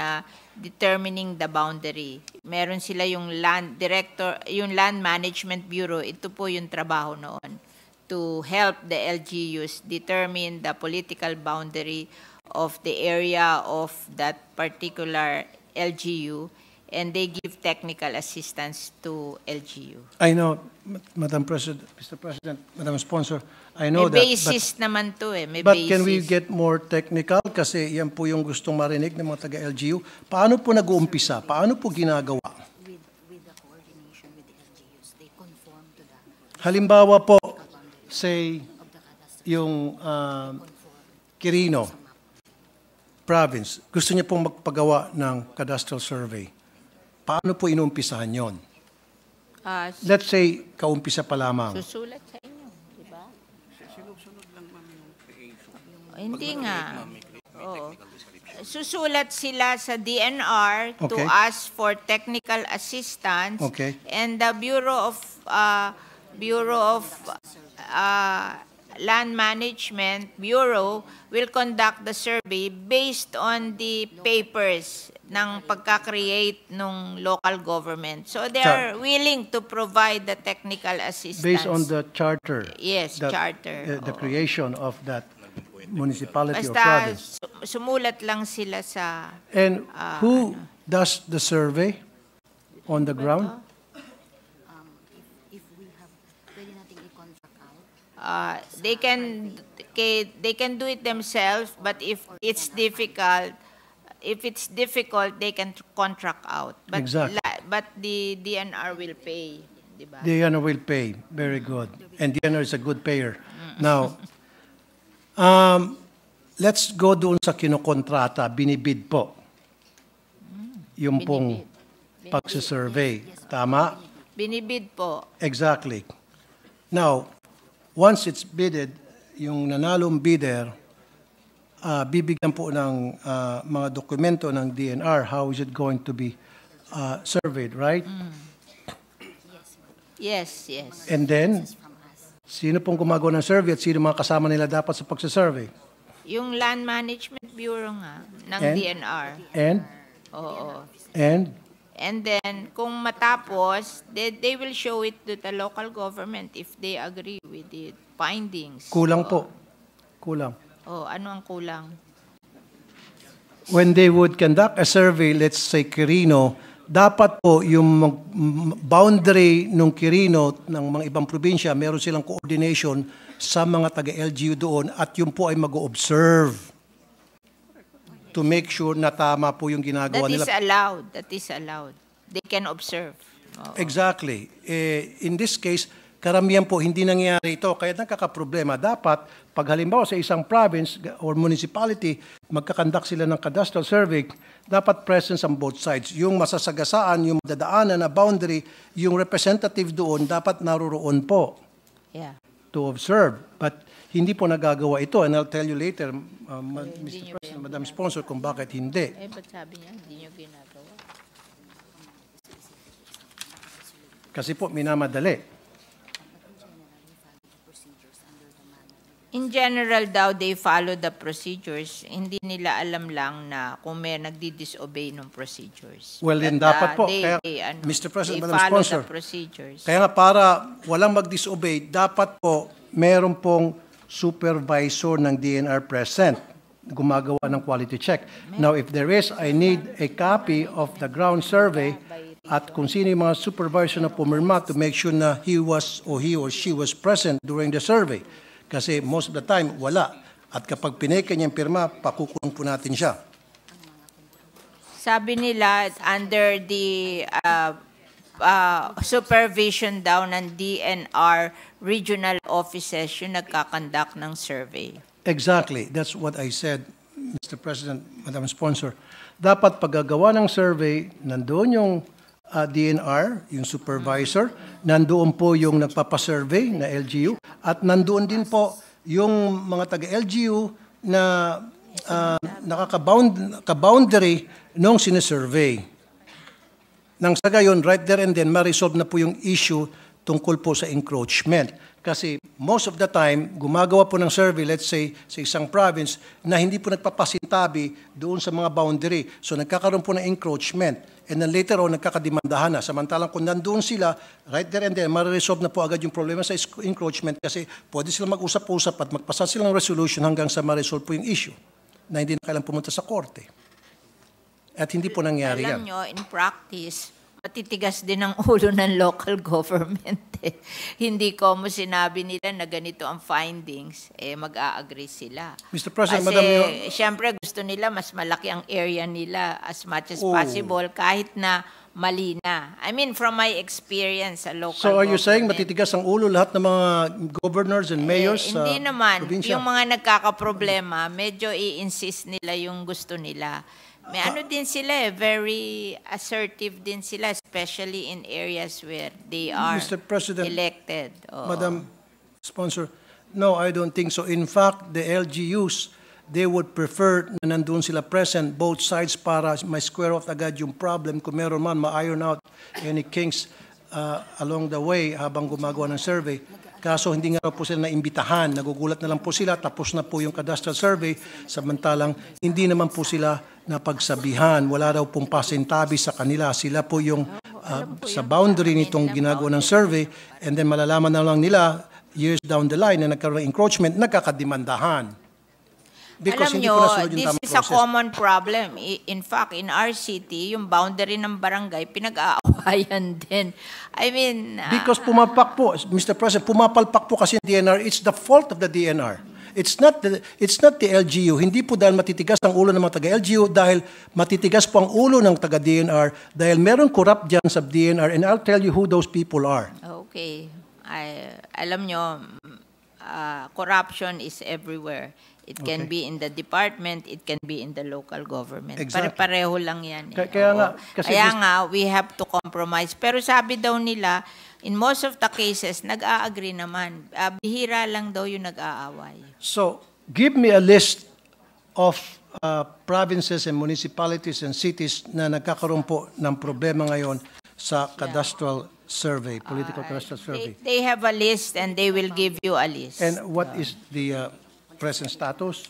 Speaker 1: determining the boundary. Meron sila yung land director, yung land management bureau, ito po yung trabaho noon, to help the LGUs determine the political boundary of the area of that particular LGU, and they give technical assistance to LGU.
Speaker 2: I know, Madam President, Mr. President, Madam Sponsor, I know
Speaker 1: May
Speaker 2: that.
Speaker 1: basis naman to may
Speaker 2: But
Speaker 1: basis.
Speaker 2: can we get more technical? Kasi yan po yung gustong marinig ng mga taga-LGU. Paano po nag-uumpisa? Paano po ginagawa?
Speaker 5: With the coordination with the LGUs, they conform to the
Speaker 2: Halimbawa po, say, yung Quirino province, gusto niya pong magpagawa ng cadastral survey. Paano po inuumpisahan yon? Let's say, kaumpisa pa lamang.
Speaker 1: Susulat sa inyo, di ba? Hindi nga. Oo. Susulat sila sa DNR to
Speaker 2: Okay.
Speaker 1: ask for technical assistance,
Speaker 2: Okay.
Speaker 1: and the Bureau of Land Management Bureau will conduct the survey based on the papers ng pagka-create ng local government. So they are willing to provide the technical assistance.
Speaker 2: Based on the charter.
Speaker 1: Yes, charter.
Speaker 2: The
Speaker 1: Oo.
Speaker 2: creation of that municipality or
Speaker 1: Basta
Speaker 2: province.
Speaker 1: sumulat lang sila sa...
Speaker 2: And who does the survey on the ground?
Speaker 5: if we have, pwede nating i-contract out.
Speaker 1: They can do it themselves, but if it's difficult, they can contract out. But
Speaker 2: Exactly.
Speaker 1: But the DNR will pay, di ba?
Speaker 2: DNR will pay. Very good. And DNR is a good payer. Now, let's go doon sa kinokontrata, binibid po. Yung pong pagsasurvey. Tama?
Speaker 1: Binibid po.
Speaker 2: Exactly. Now, once it's bidded, yung nanalong bidder, bibigyan po ng mga dokumento ng DNR, how is it going to be surveyed, right?
Speaker 1: Yes, yes.
Speaker 2: And then,
Speaker 5: from us.
Speaker 2: sino pong gumagawa ng survey at sino mga kasama nila dapat sa pagsasurvey?
Speaker 1: Yung Land Management Bureau nga ng
Speaker 2: And?
Speaker 1: DNR. Oo.
Speaker 2: And,
Speaker 1: And then, kung matapos, they will show it to the local government if they agree with the findings.
Speaker 2: kulang po. Kulang.
Speaker 1: Ano ang kulang?
Speaker 2: When they would conduct a survey, let's say Quirino, dapat po yung boundary ng Quirino ng mga ibang probinsya, meron silang coordination sa mga taga-LGU doon at yung po ay mag-observe to make sure na tama po yung ginagawa
Speaker 1: That
Speaker 2: nila.
Speaker 1: is allowed. That is allowed. They can observe.
Speaker 2: Exactly. In this case, karamihan po hindi nangyayari ito. Kaya nagkakaproblema. Dapat, pag halimbawa sa isang province or municipality, magkakandak sila ng cadastral survey, dapat presence on both sides. Yung masasagasaan, yung dadaanan na boundary, yung representative doon, dapat naroroon po
Speaker 1: Yeah.
Speaker 2: to observe. But hindi po nagagawa ito. And I'll tell you later, Mr. President, Madam Sponsor, kung bakit hindi.
Speaker 1: Ba't sabi niya, hindi niyo ginagawa?
Speaker 2: Kasi po, minamadali.
Speaker 1: In general daw, they follow the procedures. Hindi nila alam lang na kung may nagdi-disobey ng procedures.
Speaker 2: Well, then
Speaker 1: But,
Speaker 2: dapat po.
Speaker 1: they,
Speaker 2: Kaya, Mr. President,
Speaker 1: they
Speaker 2: Madam
Speaker 1: follow
Speaker 2: Sponsor,
Speaker 1: the procedures.
Speaker 2: kaya nga para walang mag-disobey, dapat po meron pong supervisor ng DNR present gumagawa ng quality check. Now, if there is, I need a copy of the ground survey at kung sino yung mga supervisor na pumirma to make sure na he or she was present during the survey. Kasi most of the time, wala. At kapag pineke niya yung pirma, pakukulong po natin siya.
Speaker 1: Sabi nila, under the supervision daw ng DNR regional offices, yung nagkakandak ng survey.
Speaker 2: Exactly. That's what I said, Mr. President, Madam Sponsor. Dapat paggagawa ng survey, nandoon yung DNR, yung supervisor, nandoon po yung nagpapasurvey na LGU, at nandoon din po yung mga taga-LGU na nakaka-boundary nung sinesurvey. Nang sa gayon, right there and then, ma-resolve na po yung issue tungkol po sa encroachment. Kasi most of the time, gumagawa po ng survey, let's say, sa isang province, na hindi po nagpapasintabi doon sa mga boundary. So nagkakaroon po ng encroachment. And then later on, nagkakademandahan na. Samantalang kung nandoon sila, right there and then, ma-resolve na po agad yung problema sa encroachment kasi pwede sila mag-usap-usap at magpasa sila ng resolution hanggang sa ma-resolve po yung issue na hindi na kailangang pumunta sa korte. At hindi po nangyari yan.
Speaker 1: Alam nyo, in practice, matitigas din ang ulo ng local government. Hindi ko mo sinabi nila na ganito ang findings, mag-a-agree sila.
Speaker 2: Mr. President,
Speaker 1: Kasi,
Speaker 2: Madam,
Speaker 1: syempre, gusto nila mas malaki ang area nila as much as possible kahit na mali na. I mean, from my experience sa local
Speaker 2: so are you saying
Speaker 1: government,
Speaker 2: matitigas ang ulo lahat ng mga governors and mayors sa
Speaker 1: hindi naman.
Speaker 2: probinsya?
Speaker 1: Yung mga nagkakaproblema, medyo i-insist nila yung gusto nila. May ano din sila very assertive din sila, especially in areas where they are
Speaker 2: Mr. President,
Speaker 1: elected. Oo.
Speaker 2: Madam Sponsor, no, I don't think so. In fact, the LGUs, they would prefer na nandun sila present, both sides, para may square off agad yung problem. Kung meron man, ma-iron out any kinks along the way habang gumagawa ng survey. Kaso hindi nga po sila naimbitahan, nagugulat na lang po sila, tapos na po yung cadastral survey, samantalang hindi naman po sila napagsabihan, wala daw pong pasintabi sa kanila. Sila po yung sa boundary nitong ginagawa ng survey, and then malalaman na lang nila years down the line na nagkaroon ng encroachment, nagkakademandahan. Because
Speaker 1: Alam
Speaker 2: hindi
Speaker 1: nyo,
Speaker 2: po nasunod yung
Speaker 1: this
Speaker 2: tamang
Speaker 1: is a
Speaker 2: process.
Speaker 1: common problem. In fact, in our city, yung boundary ng barangay, pinag-aawayan din. I mean...
Speaker 2: Because pumapalpak po, Mr. President, pumapalpak po kasi yung DNR, it's the fault of the DNR. It's not the LGU. Hindi po dahil matitigas ang ulo ng mga taga-LGU, dahil matitigas po ang ulo ng taga-DNR, dahil meron corrupt dyan sa DNR, and I'll tell you who those people are.
Speaker 1: Okay. Alam nyo, corruption is everywhere. It can be in the department, it can be in the local government.
Speaker 2: Exactly.
Speaker 1: Pare-pareho lang yan.
Speaker 2: Kaya nga, kasi
Speaker 1: Kaya nga, we have to compromise. Pero sabi daw nila, in most of the cases, nag-a-agree naman. Bihira lang daw yung nag-aaway.
Speaker 2: So, give me a list of provinces and municipalities and cities na nagkakaroon po ng problema ngayon sa cadastral survey, political cadastral survey.
Speaker 1: They have a list and they will give you a list.
Speaker 2: And what is the present status?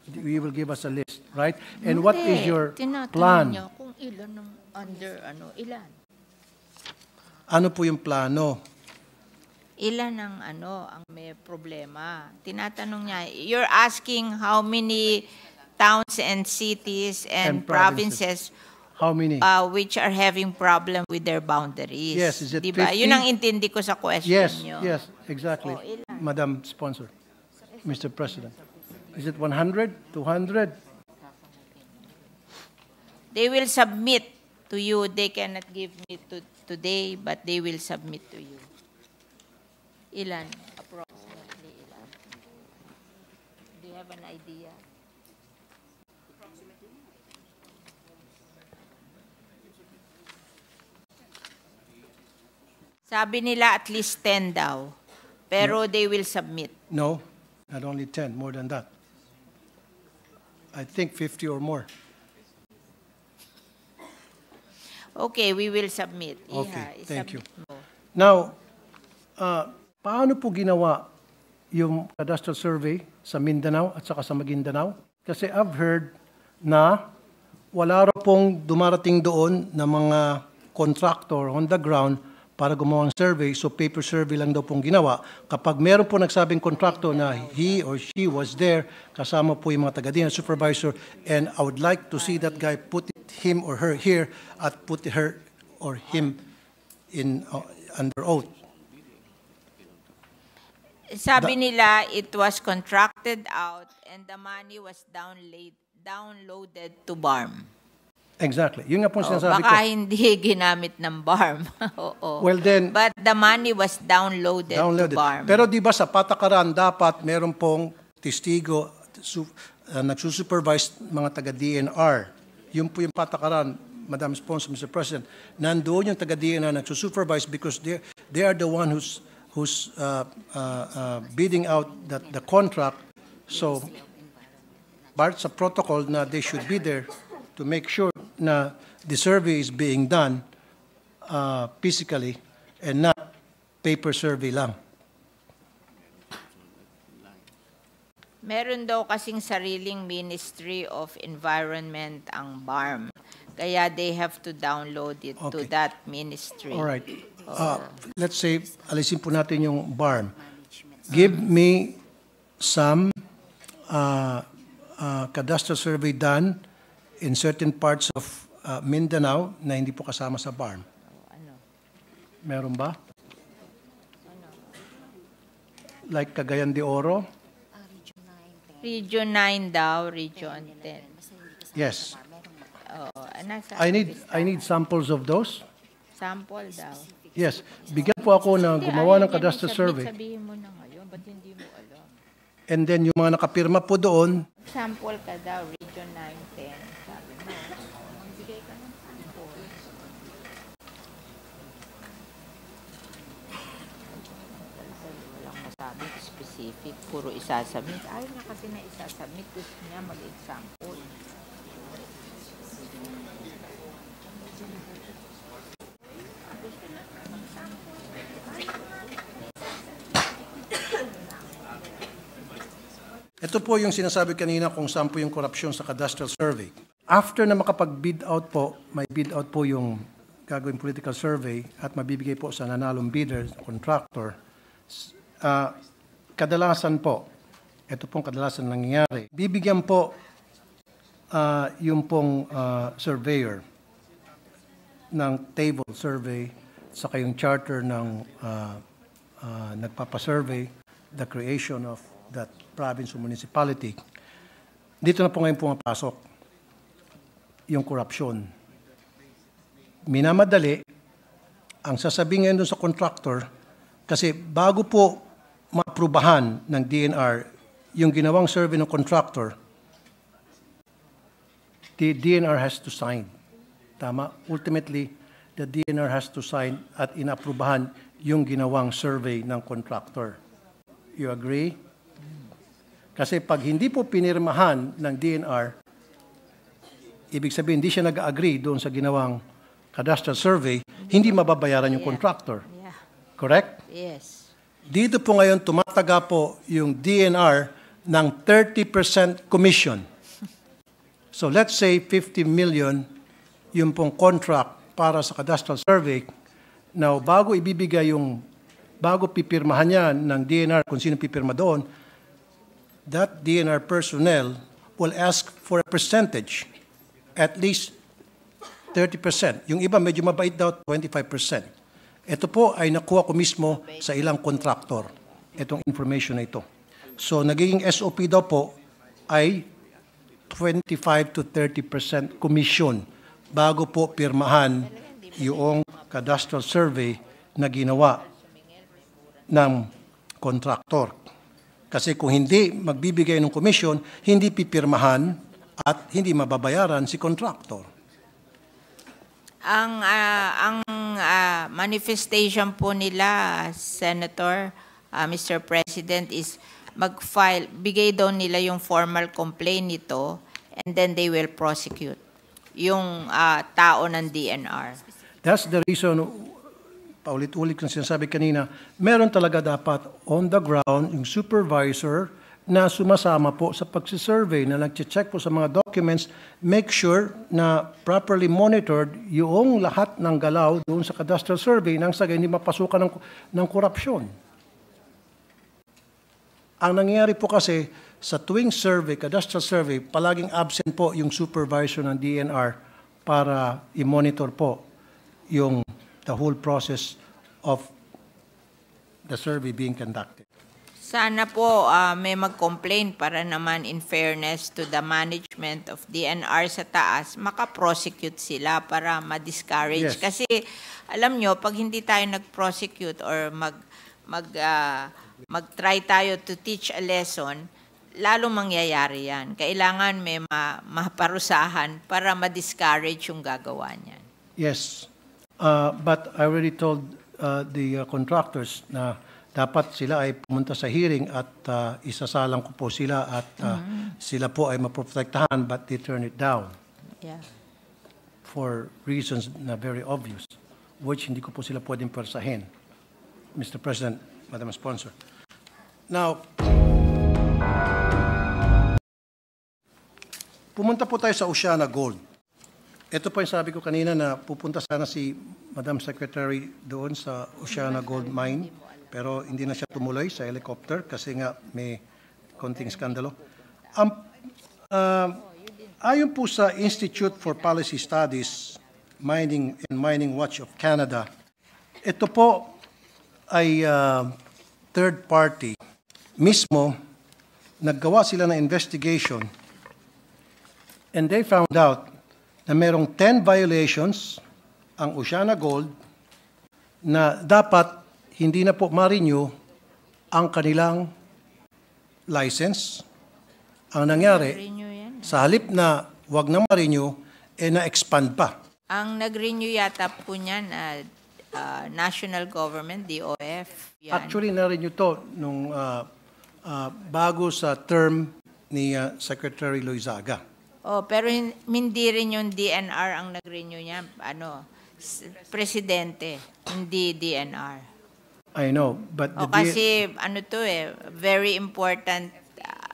Speaker 2: You will give us a list, right? And what is your
Speaker 1: Tinatanong
Speaker 2: plan?
Speaker 1: niya kung ilan ng under ilan.
Speaker 2: Ano po yung plano?
Speaker 1: Ilan ang may problema. Tinatanong niya, you're asking how many towns and cities and,
Speaker 2: And provinces.
Speaker 1: provinces
Speaker 2: How many?
Speaker 1: which are having problem with their boundaries.
Speaker 2: Yes, is it
Speaker 1: Diba?
Speaker 2: 50?
Speaker 1: Yun ang intindi ko sa question
Speaker 2: Yes,
Speaker 1: niyo.
Speaker 2: yes, exactly.
Speaker 1: Oh, ilan?
Speaker 2: Madam Sponsor, Mr. President. Is it 100, 200?
Speaker 1: They will submit to you. They cannot give me today, but they will submit to you. Ilan? Approximately ilan? Do you have an idea? Sabi nila at least 10 daw. Pero they will submit.
Speaker 2: No, not only 10, more than that. I think 50 or more.
Speaker 1: Okay, we will submit.
Speaker 2: Okay, thank you.
Speaker 1: I-submit mo.
Speaker 2: Now, paano po ginawa yung cadastral survey sa Mindanao at saka sa Maguindanao? Kasi I've heard na wala raw pong dumarating doon na mga contractor on the ground para gumawa ng survey, so paper survey lang daw pong ginawa. Kapag meron po nagsabing contractor na he or she was there, kasama po yung mga taga-DNR supervisor, and I would like to see that guy put him or her here at put her or him in under oath.
Speaker 1: Sabi nila it was contracted out and the money was downloaded to BARM.
Speaker 2: Exactly. Yun nga po sinasabi ko.
Speaker 1: Baka hindi ginamit ng BARM. Oo.
Speaker 2: Well then,
Speaker 1: But the money was downloaded to BARM.
Speaker 2: Pero di ba sa patakaran dapat meron pong testigo, nagsusupervise mga taga-DNR. Yun po yung patakaran, Madam Sponsor, Mr. President. Nandoon yung taga-DNR nagsusupervise because they are the one who's bidding out the contract. So, part sa protocol na they should be there to make sure na the survey is being done physically and not paper survey lang.
Speaker 1: Meron daw kasing sariling Ministry of Environment ang BARM. Kaya they have to download it to
Speaker 2: Okay.
Speaker 1: that ministry.
Speaker 2: All right. Let's say, alisin po natin yung BARM. Give me some cadastral survey done in certain parts of Mindanao na hindi po kasama sa BARM. Meron ba? Like Cagayan de Oro?
Speaker 1: Region 9 daw, Region 10.
Speaker 2: Yes.
Speaker 1: Oo, nasa
Speaker 2: I need samples of those.
Speaker 1: sample daw.
Speaker 2: Yes. Bigyan po ako na gumawa ng cadastral survey.
Speaker 1: Sabihin mo na ngayon, ba't hindi mo alam?
Speaker 2: And then yung mga nakapirma po doon,
Speaker 1: Sample ka daw, Region 9, 10. Sabi mo, magbigay ka ng sample. Walang masabi specific, puro isasubmit. Ayaw na kasi na isasubmit, gusto niya mag-example.
Speaker 2: ito po yung sinasabi kanina kung saan po yung korupsyon sa cadastral survey. After na makapag-bid out po, may bid out po yung gagawing political survey at mabibigay po sa nanalong bidder, contractor. Kadalasan po, ito pong kadalasan nangyayari, bibigyan po yung pong surveyor ng table survey saka yung charter ng nagpapasurvey, the creation of that province or municipality. Dito na po ngayon pumapasok yung korupsyon. Minamadali ang sasabihin ngayon doon sa contractor kasi bago po maaprubahan ng DNR yung ginawang survey ng contractor, the DNR has to sign. Tama? Ultimately, the DNR has to sign at inaprubahan yung ginawang survey ng contractor. You agree? Kasi pag hindi po pinirmahan ng DNR, ibig sabihin hindi siya nag-agree doon sa ginawang cadastral survey, hindi mababayaran yung contractor.
Speaker 1: Yeah.
Speaker 2: Correct?
Speaker 1: Yes.
Speaker 2: Dito po ngayon, tumataga po yung DNR ng 30% commission. So let's say 50 million yung pong contract para sa cadastral survey. Now, bago pipirmahan yan ng DNR, kung sino pipirma doon, that DNR personnel will ask for a percentage, at least 30%. Yung iba medyo mabait daw, 25%. Ito po ay nakuha ko mismo sa ilang kontraktor, itong information na ito. So, nagiging SOP daw po ay 25 to 30% commission bago po pirmahan yung cadastral survey na ginawa ng kontraktor. Kasi kung hindi magbibigay ng commission, hindi pipirmahan at hindi mababayaran si kontraktor.
Speaker 1: Ang manifestation po nila, Senator, Mr. President, is bigay daw nila yung formal complaint nito and then they will prosecute yung tao ng DNR.
Speaker 2: That's the reason, paulit-ulit kong sinasabi kanina, meron talaga dapat on the ground yung supervisor na sumasama po sa pagsisurvey, na nag-check po sa mga documents, make sure na properly monitored yung lahat ng galaw doon sa cadastral survey nang sa hindi mapasukan ng korupsyon. Ang nangyayari po kasi sa tuwing survey, cadastral survey, palaging absent po yung supervisor ng DNR para i-monitor po yung the whole process of the survey being conducted.
Speaker 1: Sana po may mag-complain para naman in fairness to the management of DNR sa taas, makaprosecute sila para ma-discourage.
Speaker 2: Yes.
Speaker 1: Kasi alam nyo, pag hindi tayo nag-prosecute or mag-try tayo to teach a lesson, lalo mangyayari yan. Kailangan may maparusahan para ma-discourage yung gagawa niyan.
Speaker 2: Yes. But I already told the contractors na dapat sila ay pumunta sa hearing at isasalang ko po sila at sila po ay maprotektahan but they turn it down.
Speaker 1: Yeah.
Speaker 2: For reasons na very obvious, which hindi ko po sila pwedeng persahin. Mr. President, Madam Sponsor. Now, pumunta po tayo sa Oceana Gold. Ito po yung sabi ko kanina na pupunta sana si Madam Secretary doon sa Oceana Gold Mine, pero hindi na siya tumuloy sa helicopter kasi nga may konting skandalo. Ayon po sa Institute for Policy Studies, Mining and Mining Watch of Canada, ito po ay third party. Mismo, naggawa sila ng investigation and they found out na merong 10 violations ang Oceana Gold na dapat hindi na po ma-renew ang kanilang license. Ang nangyari, sa halip na wag na ma-renew, na-expand pa.
Speaker 1: Ang nag-renew yata po niyan, national government, DOF. Yan.
Speaker 2: Actually, na-renew to nung bago sa term ni Secretary Loizaga.
Speaker 1: Oh, pero hindi rin yung DNR ang nag-renew niya. Presidente, hindi DNR.
Speaker 2: I know, but
Speaker 1: kasi very important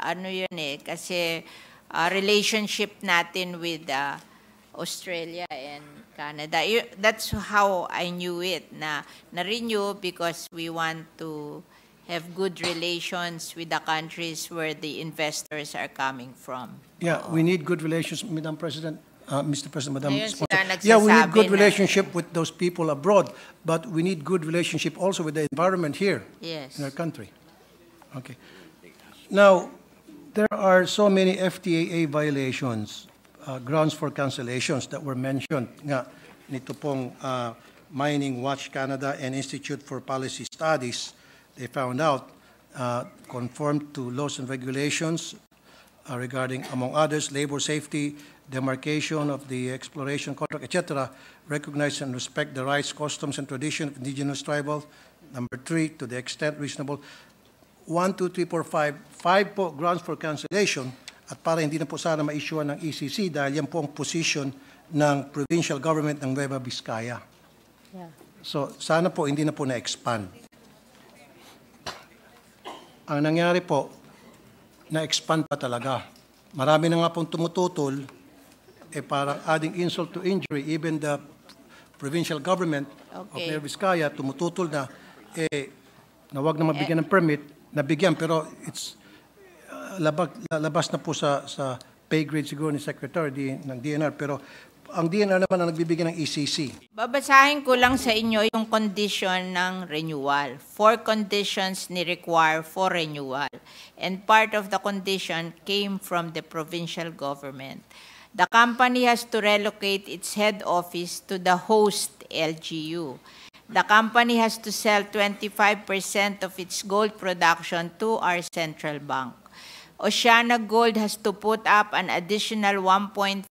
Speaker 1: yun kasi relationship natin with Australia and Canada. That's how I knew it na-renew because we want to have good relations with the countries where the investors are coming from.
Speaker 2: Yeah, we need good relations, Madam President. Mr. President, Madam
Speaker 1: Ngayon
Speaker 2: Sponsor.
Speaker 1: sila
Speaker 2: Yeah, we need good
Speaker 1: na-
Speaker 2: relationship with those people abroad, but we need good relationship also with the environment here
Speaker 1: Yes.
Speaker 2: in our country. Okay. Now, there are so many FTAA violations, grounds for cancellations that were mentioned nga nito pong Mining Watch Canada and Institute for Policy Studies. They found out conformed to laws and regulations regarding, among others, labor safety, demarcation of the exploration contract, etc., recognize and respect the rights, customs, and tradition of indigenous tribal. Number 3, to the extent reasonable. 1, 2, 3, 4, 5. 5 po grounds for cancellation at para hindi na po sana ma-issue ng ECC dahil yan po ang position ng provincial government ng Nueva Vizcaya. So, sana po hindi na po na-expand. Ang nangyari po, na-expand pa talaga. Marami na nga pong tumututol, parang adding insult to injury, even the provincial government of Nueva Vizcaya tumututol na, na wag na mabigyan ng permit, nabigyan, pero it's labas na po sa pay grade siguro ni Secretary ng DNR, pero ang DNR naman ang nagbibigyan ng ECC.
Speaker 1: Babasahin ko lang sa inyo yung condition ng renewal. 4 conditions ni require for renewal. And part of the condition came from the provincial government. The company has to relocate its head office to the host LGU. The company has to sell 25% of its gold production to our central bank. Oceana Gold has to put up an additional 1.5%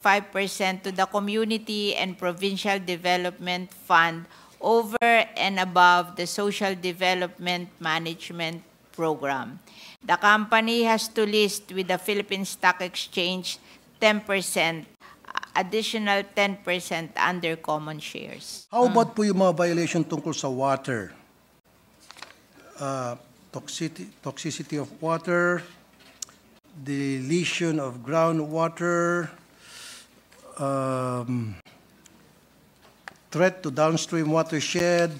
Speaker 1: to the Community and Provincial Development Fund over and above the Social Development Management Program. The company has to list with the Philippine Stock Exchange 10%, additional 10% under common shares.
Speaker 2: How about po yung mga violation tungkol sa water? Toxicity of water, deletion of groundwater, threat to downstream watershed,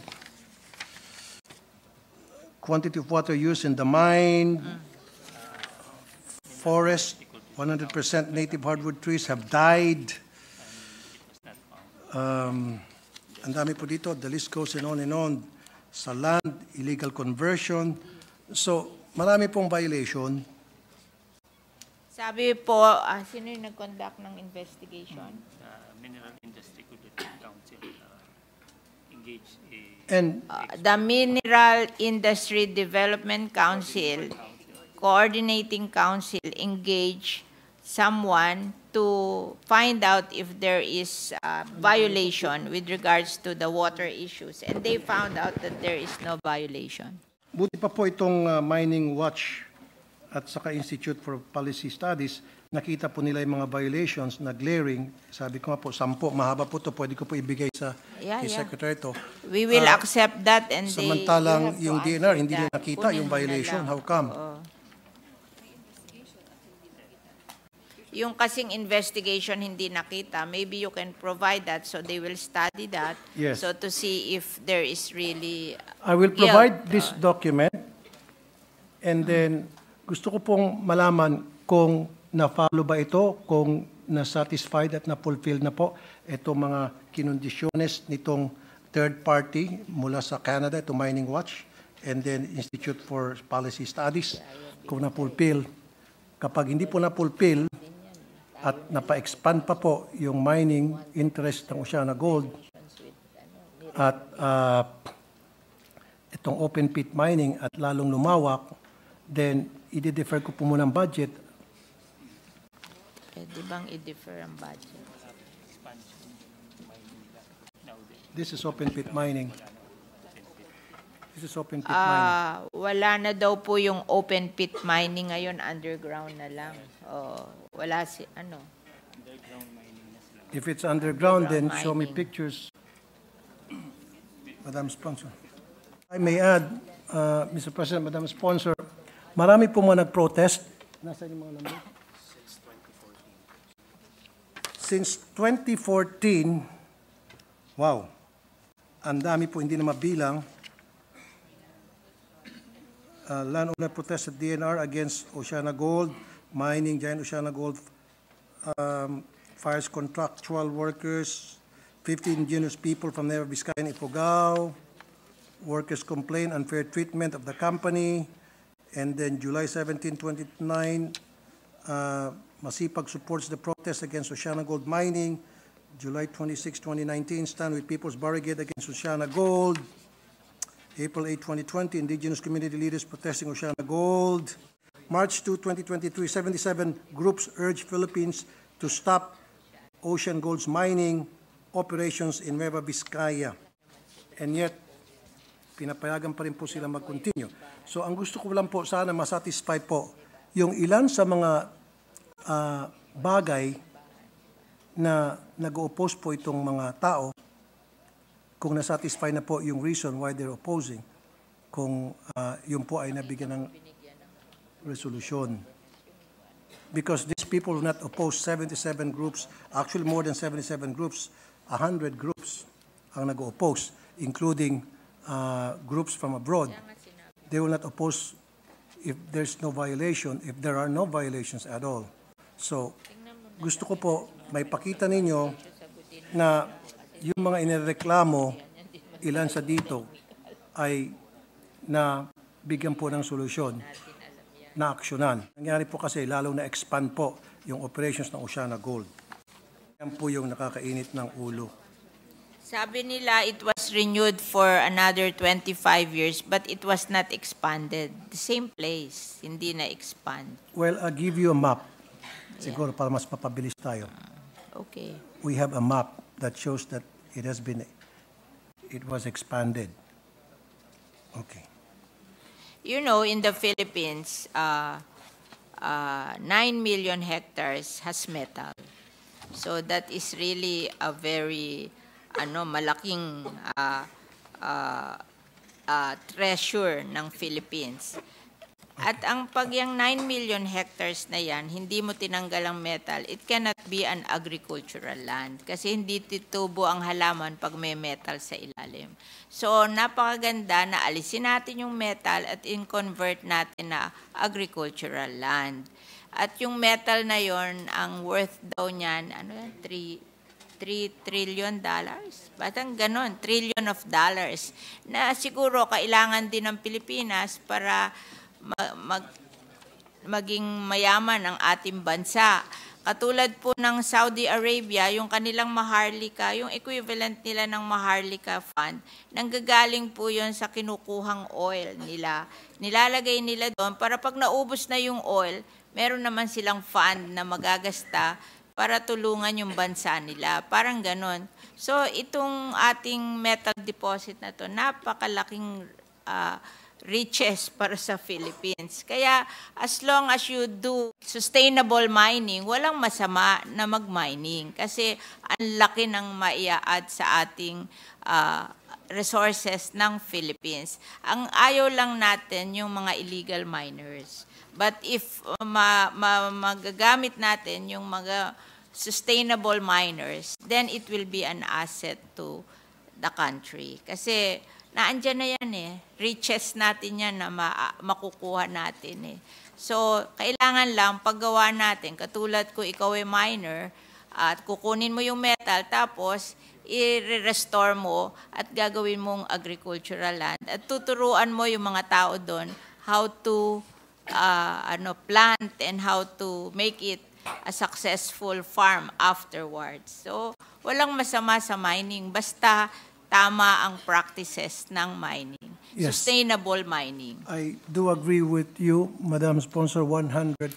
Speaker 2: quantity of water used in the mine, forest, 100% native hardwood trees have died. Ang dami po dito, the list goes on and on. Sa land, illegal conversion. So, marami pong violation.
Speaker 1: Sabi po, sino yung nag-conduct ng investigation?
Speaker 6: Mineral Industry Council engaged
Speaker 1: The Mineral Industry Development Council, Coordinating Council, engage someone to find out if there is a violation with regards to the water issues. And they found out that there is no violation.
Speaker 2: Buti pa po itong Mining Watch at saka Institute for Policy Studies, nakita po nila yung mga violations na glaring. Sabi ko nga po, 10, mahaba po ito, pwede ko po ibigay sa kay Secretary to.
Speaker 1: We will accept that and
Speaker 2: samantalang yung DNR, hindi nila nakita yung violation. How come?
Speaker 1: Yung kasing investigation hindi nakita, maybe you can provide that so they will study that.
Speaker 2: Yes.
Speaker 1: So to see if there is really
Speaker 2: I will provide this document and then gusto ko pong malaman kung na-follow ba ito, kung na-satisfied at na-fulfill na po itong mga kinondisyones nitong third party mula sa Canada, ito Mining Watch, and then Institute for Policy Studies, kung na-fulfill. Kapag hindi po na-fulfill at napa-expand pa po yung mining interest ng Oceana Gold at itong open pit mining at lalong lumawak, then i-defer ko po muna ang budget.
Speaker 1: Pwede bang i-defer ang budget?
Speaker 2: This is open pit mining. This is open pit mining.
Speaker 1: Wala na daw po yung open pit mining ngayon, underground na lang. Wala
Speaker 2: If it's underground, then show me pictures. Madam Sponsor. I may add, Mr. President, Madam Sponsor, marami po mga nag-protest. Nasaan yung mga number? Since 2014, wow, ang dami po hindi na mabilang. Landowner protested DNR against Oceana Gold, mining, Giant Oceana Gold, fires contractual workers, 50 indigenous people from Nueva Vizcaya and Ifugao. Workers complain unfair treatment of the company. And then July 17, 2009, Masipag supports the protest against Oceana Gold mining. July 26, 2019, Stand with People's Barricade against Oceana Gold. April 8, 2020, indigenous community leaders protesting Oceana Gold. March 2, 2023, 77 groups urge Philippines to stop Ocean Gold's mining operations in Nueva Vizcaya. And yet, pinapayagan pa rin po sila mag-continue. So ang gusto ko lang po sana masatisfy po yung ilan sa mga bagay na nag-oppose po itong mga tao, kung nasatisfy na po yung reason why they're opposing, kung yun po ay nabigyan ng resolution. Because these people will not oppose 77 groups, actually more than 77 groups, 100 groups ang nag-oppose, including groups from abroad. They will not oppose if there's no violation, if there are no violations at all. So, gusto ko po may pakita ninyo na yung mga inireklamo, ilan sa dito ay na bigyan po ng solusyon na aksyonan. Nangyari po kasi lalong na-expand po yung operations ng Oceana Gold. Yan po yung nakakainit ng ulo.
Speaker 1: Sabi nila it was renewed for another 25 years but it was not expanded. The same place, hindi na-expand.
Speaker 2: Well, I'll give you a map. Siguro para mas mapabilis tayo.
Speaker 1: Okay.
Speaker 2: We have a map that shows that it was expanded. Okay.
Speaker 1: You know, in the Philippines, 9 million hectares has metal. So that is really a very malaking treasure ng Philippines. At ang yung 9 million hectares na yan, hindi mo tinanggal ang metal, it cannot be an agricultural land kasi hindi titubo ang halaman pag may metal sa ilalim. So, napakaganda na alisin natin yung metal at in-convert natin na agricultural land. At yung metal na yon, ang worth daw niyan, $3 trillion? Batang ganon, $1 trillion na siguro kailangan din ng Pilipinas para maging mayaman ang ating bansa. Katulad po ng Saudi Arabia, yung kanilang Maharlika, yung equivalent nila ng Maharlika Fund, nanggagaling po yun sa kinukuhang oil nila. Nilalagay nila doon para pag naubos na yung oil, meron naman silang fund na magagasta para tulungan yung bansa nila. Parang ganon. So, itong ating metal deposit na to, napakalaking riches para sa Philippines. Kaya as long as you do sustainable mining, walang masama na mag-mining kasi ang laki ng maia-add sa ating resources ng Philippines. Ang ayaw lang natin yung mga illegal miners. But if magagamit natin yung mga sustainable miners, then it will be an asset to the country. Kasi naandyan na yan riches natin yan na makukuha natin So, kailangan lang paggawa natin, katulad ko ikaw ay miner, at kukunin mo yung metal, tapos i-restore mo at gagawin mong agricultural land. At tuturuan mo yung mga tao doon how to plant and how to make it a successful farm afterwards. So, walang masama sa mining, basta tama ang practices ng mining.
Speaker 2: Yes.
Speaker 1: Sustainable mining.
Speaker 2: I do agree with you, Madam Sponsor, 100%.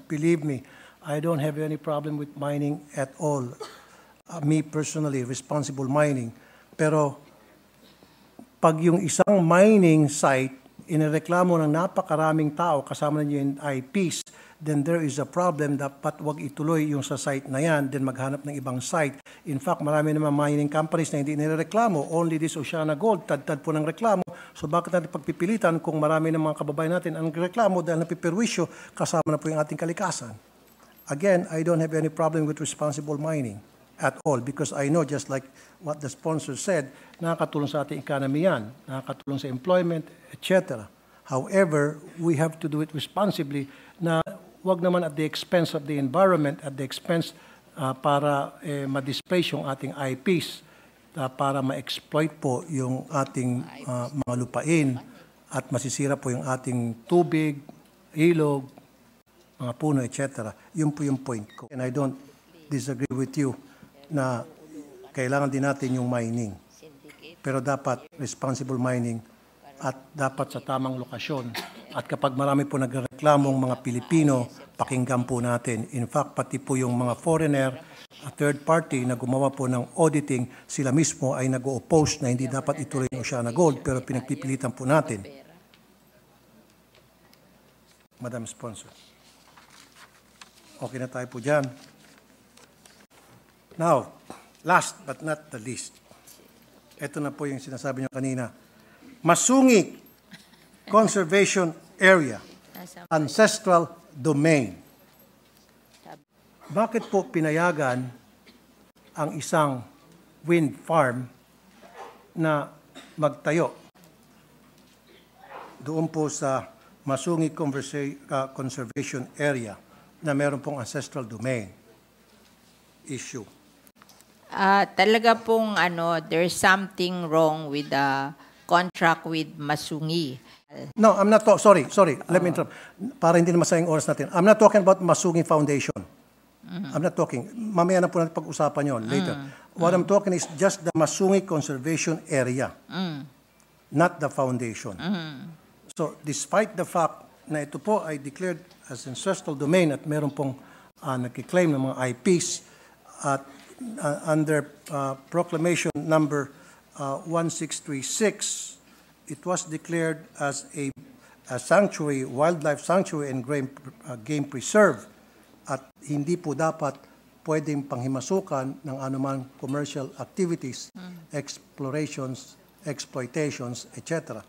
Speaker 2: Believe me, I don't have any problem with mining at all. Me personally, responsible mining. Pero pag yung isang mining site, inireklamo ng napakaraming tao, kasama na yung IPs, then there is a problem, dapat wag ituloy yung sa site na yan, then maghanap ng ibang site. In fact, marami naman mining companies na hindi nireklamo, only this Oceana Gold, tad-tad po ng reklamo. So bakit natin pagpipilitan kung marami ng mga kababayan natin ang reklamo dahil napipirwisyo, kasama na po yung ating kalikasan. Again, I don't have any problem with responsible mining at all because I know, just like what the sponsor said, nakakatulong sa ating economy yan, nakakatulong sa employment, etc. However, we have to do it responsibly na wag naman at the expense of the environment, at the expense para ma-displace yung ating IPs, para ma-exploit po yung ating mga lupain at masisira po yung ating tubig, ilog, mga puno, etc. Yun po yung point ko. And I don't disagree with you na kailangan din natin yung mining. Pero dapat responsible mining at dapat sa tamang lokasyon. At kapag marami po nagreklamong mga Pilipino, pakinggan po natin. In fact, pati po yung mga foreigner, a third party na gumawa po ng auditing, sila mismo ay nag-o-oppose na hindi dapat ituloy yung Oceana Gold, pero pinagpipilitan po natin. Madam Sponsor. Okay na tayo po dyan. Now, last but not the least, Ito na po yung sinasabi niyo kanina. Masungi Conservation Area, Ancestral Domain. Bakit po pinayagan ang isang wind farm na magtayo doon po sa Masungi Conservation Area na meron pong ancestral domain issue?
Speaker 1: Talaga pong there's something wrong with the contract with Masungi.
Speaker 2: No, I'm not sorry. Let me interrupt. Para hindi na masayang oras natin. I'm not talking about Masungi Foundation. I'm not talking. Mamaya na po natin pag-usapan yon later. What I'm talking is just the Masungi Conservation Area. Not the foundation. So, despite the fact na ito po ay declared as ancestral domain at meron pong nagkiklaim ng mga IPs at under proclamation number 1636, it was declared as a sanctuary, wildlife sanctuary and game preserve at hindi po dapat pwedeng panghimasukan ng anumang commercial activities, explorations, exploitations, etc.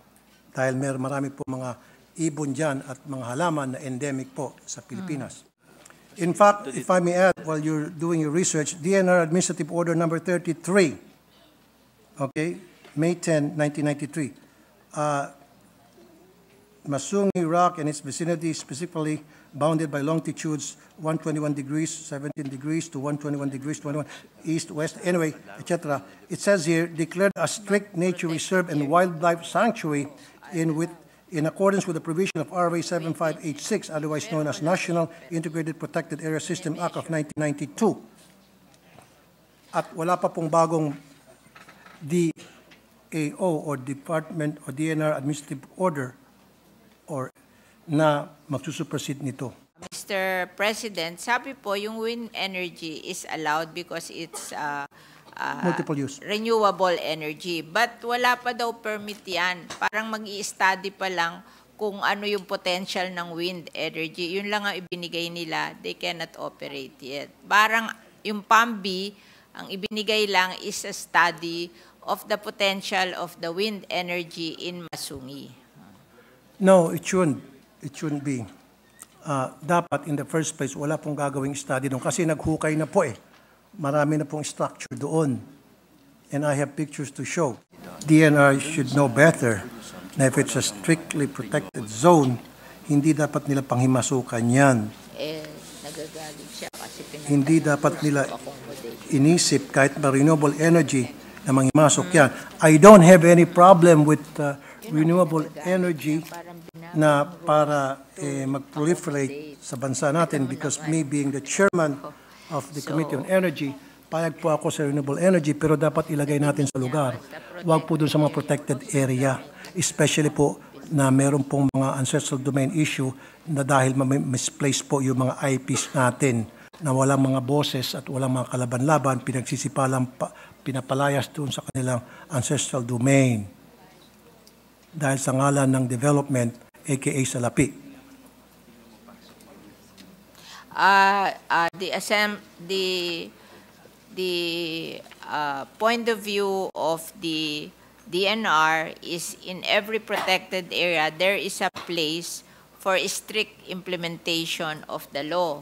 Speaker 2: Dahil marami po mga ibon dyan at mga halaman na endemic po sa Pilipinas. In fact, if I may add, while you're doing your research, DNR Administrative Order number 33, okay, May 10, 1993, Masungi Rock and its vicinity, specifically bounded by longitudes 121 degrees, 17 degrees to 121 degrees, 21 east, west, anyway, etc. It says here, declared a strict nature reserve and wildlife sanctuary in accordance with the provision of RA 7586, otherwise known as National Integrated Protected Area System Act of 1992. At wala pa pong bagong DAO or Department or DNR Administrative Order or na magsusupersede nito.
Speaker 1: Mr. President, sabi po yung wind energy is allowed because it's
Speaker 2: Multiple use.
Speaker 1: renewable energy. But wala pa daw permit yan. Parang mag-i-study pa lang kung ano yung potential ng wind energy. Yun lang ang ibinigay nila. They cannot operate yet. Parang yung PAMBI, ang ibinigay lang is a study of the potential of the wind energy in Masungi.
Speaker 2: No, it shouldn't. It shouldn't be. Dapat in the first place, wala pong gagawing study doon kasi naghukay na po eh. Marami na pong structure doon. And I have pictures to show. DNR should know better na if it's a strictly protected zone, hindi dapat nila panghimasukan yan.
Speaker 1: Nagagalit siya kasi
Speaker 2: Hindi dapat nila inisip kahit ba renewable energy na manghimasok yan. I don't have any problem with renewable energy na para mag-proliferate sa bansa natin because me being the chairman of the Committee on Energy, payag po ako sa renewable energy pero dapat ilagay natin sa lugar. Huwag po dun sa mga protected area, especially po na meron pong mga ancestral domain issue na dahil misplaced po yung mga IPs natin na walang mga boses at walang mga kalaban-laban, pinapalayas dun sa kanilang ancestral domain dahil sa ngalan ng development, aka salapi.
Speaker 1: The point of view of the DNR is in every protected area there is a place for strict implementation of the law.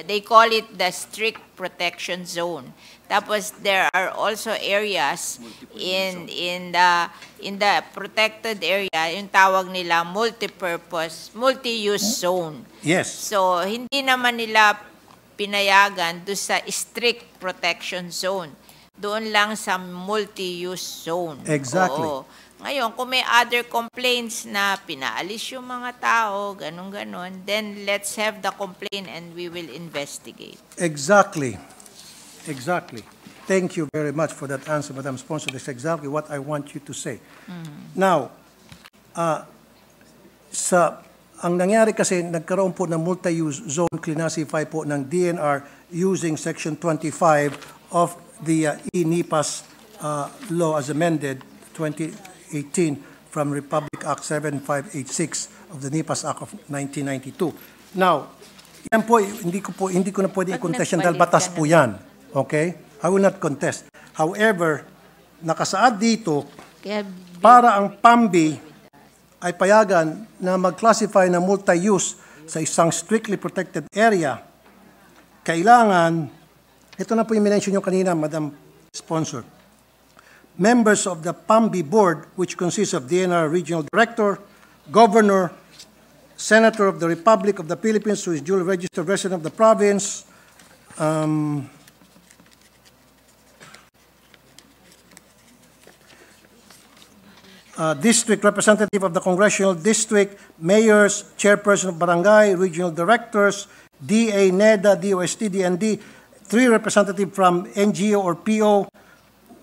Speaker 1: They call it the strict protection zone. Tapos there are also areas in the protected area, yung tawag nila multi-purpose, multi-use zone.
Speaker 2: Yes.
Speaker 1: So hindi naman nila pinayagan do sa strict protection zone. Doon lang sa multi-use zone.
Speaker 2: Exactly.
Speaker 1: Oo. Ngayon, kung may other complaints na pinaalis yung mga tao, ganun-ganon, then let's have the complaint and we will investigate.
Speaker 2: Exactly. Exactly. Thank you very much for that answer, Madam Sponsor. That's exactly what I want you to say. Now, ang nangyari kasi, nagkaroon po ng multi-use zone classify po ng DNR using Section 25 of the e-NIPAS law as amended 2018 from Republic Act 7586 of the NIPAS Act of 1992. Now, yan po, hindi ko na pwede i-contest yan dahil batas po yan. Okay? I will not contest. However, nakasaad dito,
Speaker 1: Kaya
Speaker 2: para ang PAMBI ay payagan na mag-classify na multi-use sa isang strictly protected area, kailangan, ito na po yung minention nyo kanina, Madam Sponsor, members of the PAMBI board, which consists of DNR Regional Director, Governor, Senator of the Republic of the Philippines, who is duly registered resident of the province, district representative of the congressional district, mayors, chairperson of barangay, regional directors, DA, NEDA, DOST, DND, 3 representative from NGO or PO,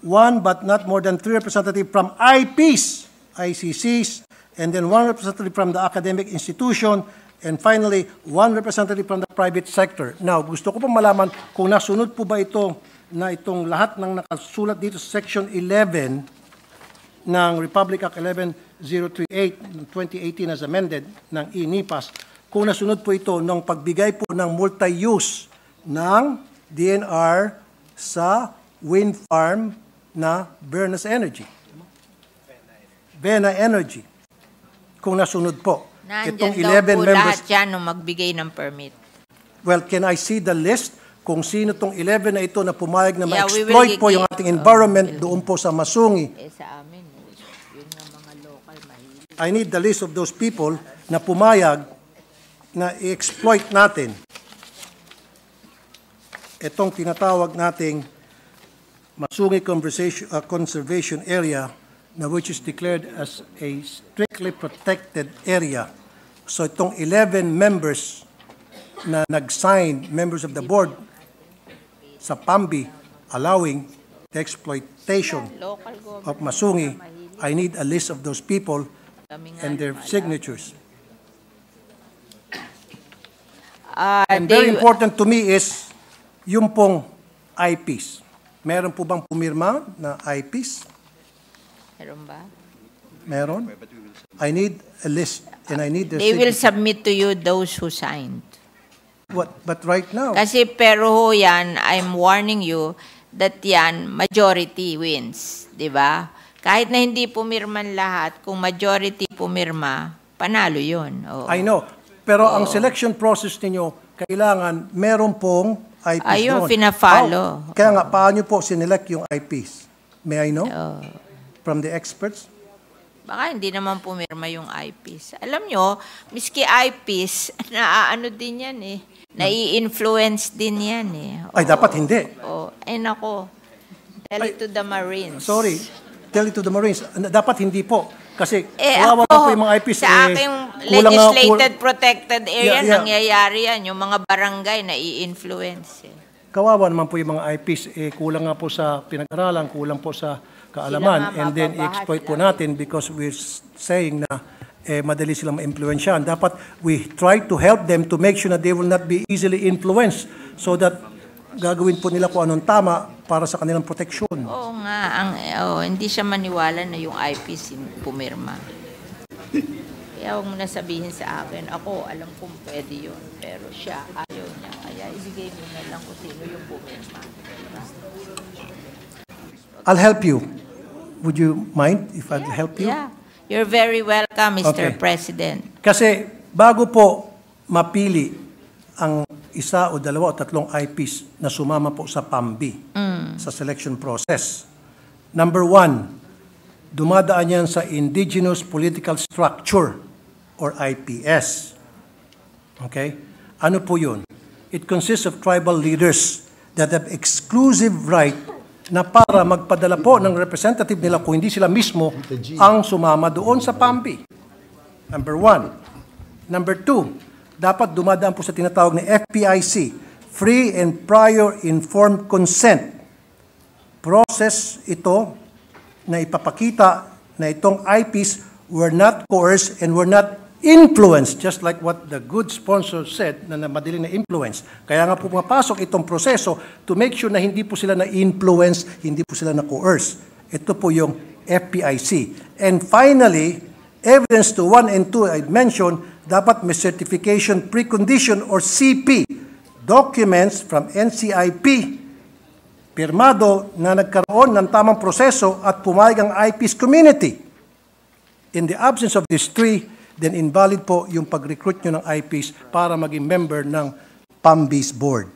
Speaker 2: 1 but not more than 3 representative from IPs, ICCs, and then 1 representative from the academic institution, and finally, 1 representative from the private sector. Now, gusto ko po malaman kung nasunod po ba ito na itong lahat ng nakasulat dito sa Section 11 ng Republic Act 11038 2018 as amended ng INIPAS, kung nasunod po ito ng pagbigay po ng multi-use ng DNR sa wind farm na Bernas Energy. Bena Energy. Kung nasunod po. Itong
Speaker 1: nandyan
Speaker 2: 11
Speaker 1: daw po
Speaker 2: members.
Speaker 1: lahat yan nung magbigay ng permit.
Speaker 2: Well, can I see the list kung sino tong 11 na ito na pumayag na
Speaker 1: Yeah, we will
Speaker 2: ma-exploit po
Speaker 1: give-
Speaker 2: yung ating environment doon po sa Masungi?
Speaker 1: Sa amin, yun nga mga local mahilig.
Speaker 2: I need the list of those people na pumayag na i-exploit natin itong tinatawag nating Masungi Conservation Area na which is declared as a strictly protected area. So itong 11 members na nag-sign, members of the board sa PAMBI allowing the exploitation
Speaker 1: Local government.
Speaker 2: of Masungi, I need a list of those people
Speaker 1: Kami nga
Speaker 2: and their signatures. And
Speaker 1: they-
Speaker 2: very important to me is yung pong IPs. Meron po bang pumirma na IPs?
Speaker 1: Meron ba?
Speaker 2: Meron? I need a list and I need their
Speaker 1: They will
Speaker 2: signature.
Speaker 1: submit to you those who signed.
Speaker 2: But right now,
Speaker 1: Kasi pero ho yan, I'm warning you that yan, majority wins. Di ba? Kahit na hindi pumirman lahat, kung majority pumirma, panalo yun. Oo.
Speaker 2: I know. Pero ang selection process ninyo, kailangan meron pong IPs
Speaker 1: Ayun,
Speaker 2: doon.
Speaker 1: pina-follow.
Speaker 2: Kaya nga, paano po sinelect yung IPs? May I know?
Speaker 1: Oo.
Speaker 2: From the experts?
Speaker 1: Baka hindi naman pumirma yung eyepiece. Alam nyo, miski eyepiece, naaano din yan eh. Nai-influence din yan eh.
Speaker 2: Ay, dapat hindi.
Speaker 1: Oh, ay nako. Tell it to the Marines.
Speaker 2: Sorry. Tell it to the Marines. Dapat hindi po. Kasi
Speaker 1: Eh
Speaker 2: kawawa
Speaker 1: ako,
Speaker 2: pa po yung mga IPs.
Speaker 1: sa aking
Speaker 2: kulang nga-
Speaker 1: legislated protected area,
Speaker 2: Yeah.
Speaker 1: nangyayari yan. Yung mga barangay nai-influence eh.
Speaker 2: Kawawa naman po yung mga IPs. Kulang nga po sa pinag-aralan, kulang po sa kaalaman.
Speaker 1: Sila nga
Speaker 2: And then
Speaker 1: mababahat
Speaker 2: i-exploit po
Speaker 1: lang.
Speaker 2: natin because we're saying na madali silang ma-influensyahan. Dapat we try to help them to make sure that they will not be easily influenced so that gagawin po nila kung anong tama para sa kanilang proteksyon.
Speaker 1: Oo nga, hindi siya maniwala na yung eyepiece pumirma. Kaya huwag mo na sabihin sa akin, ako alam kong pwede yun, pero siya ayaw niya. Kaya ibigay mo na lang kung sino yung pumirma.
Speaker 2: I'll help you. Would you mind if I'd help you?
Speaker 1: Yeah. You're very welcome, Mr.
Speaker 2: Okay.
Speaker 1: President.
Speaker 2: Kasi bago po mapili ang isa o dalawa o tatlong IPs na sumama po sa PAMBI sa selection process. Number 1, dumadaan yan sa Indigenous Political Structure or IPS. Okay? Ano po yun? It consists of tribal leaders that have exclusive right na para magpadala po ng representative nila kung hindi sila mismo ang sumama doon sa PAMBI. Number 1. Number 2, dapat dumadaan po sa tinatawag na FPIC, Free and Prior Informed Consent. Process ito na ipapakita na itong IPs were not coerced and were not influenced, just like what the good sponsor said, na madali na influence. Kaya nga po pumapasok itong proseso to make sure na hindi po sila na-influence, hindi po sila na-coerce. Ito po yung FPIC. And finally, evidence to 1 and 2 I mentioned, dapat may certification precondition or CP, documents from NCIP pirmado na nagkaroon ng tamang proseso at pumayag ang eyepiece community. In the absence of these three, then invalid po yung pag-recruit nyo ng eyepiece para maging member ng PAMBIS board.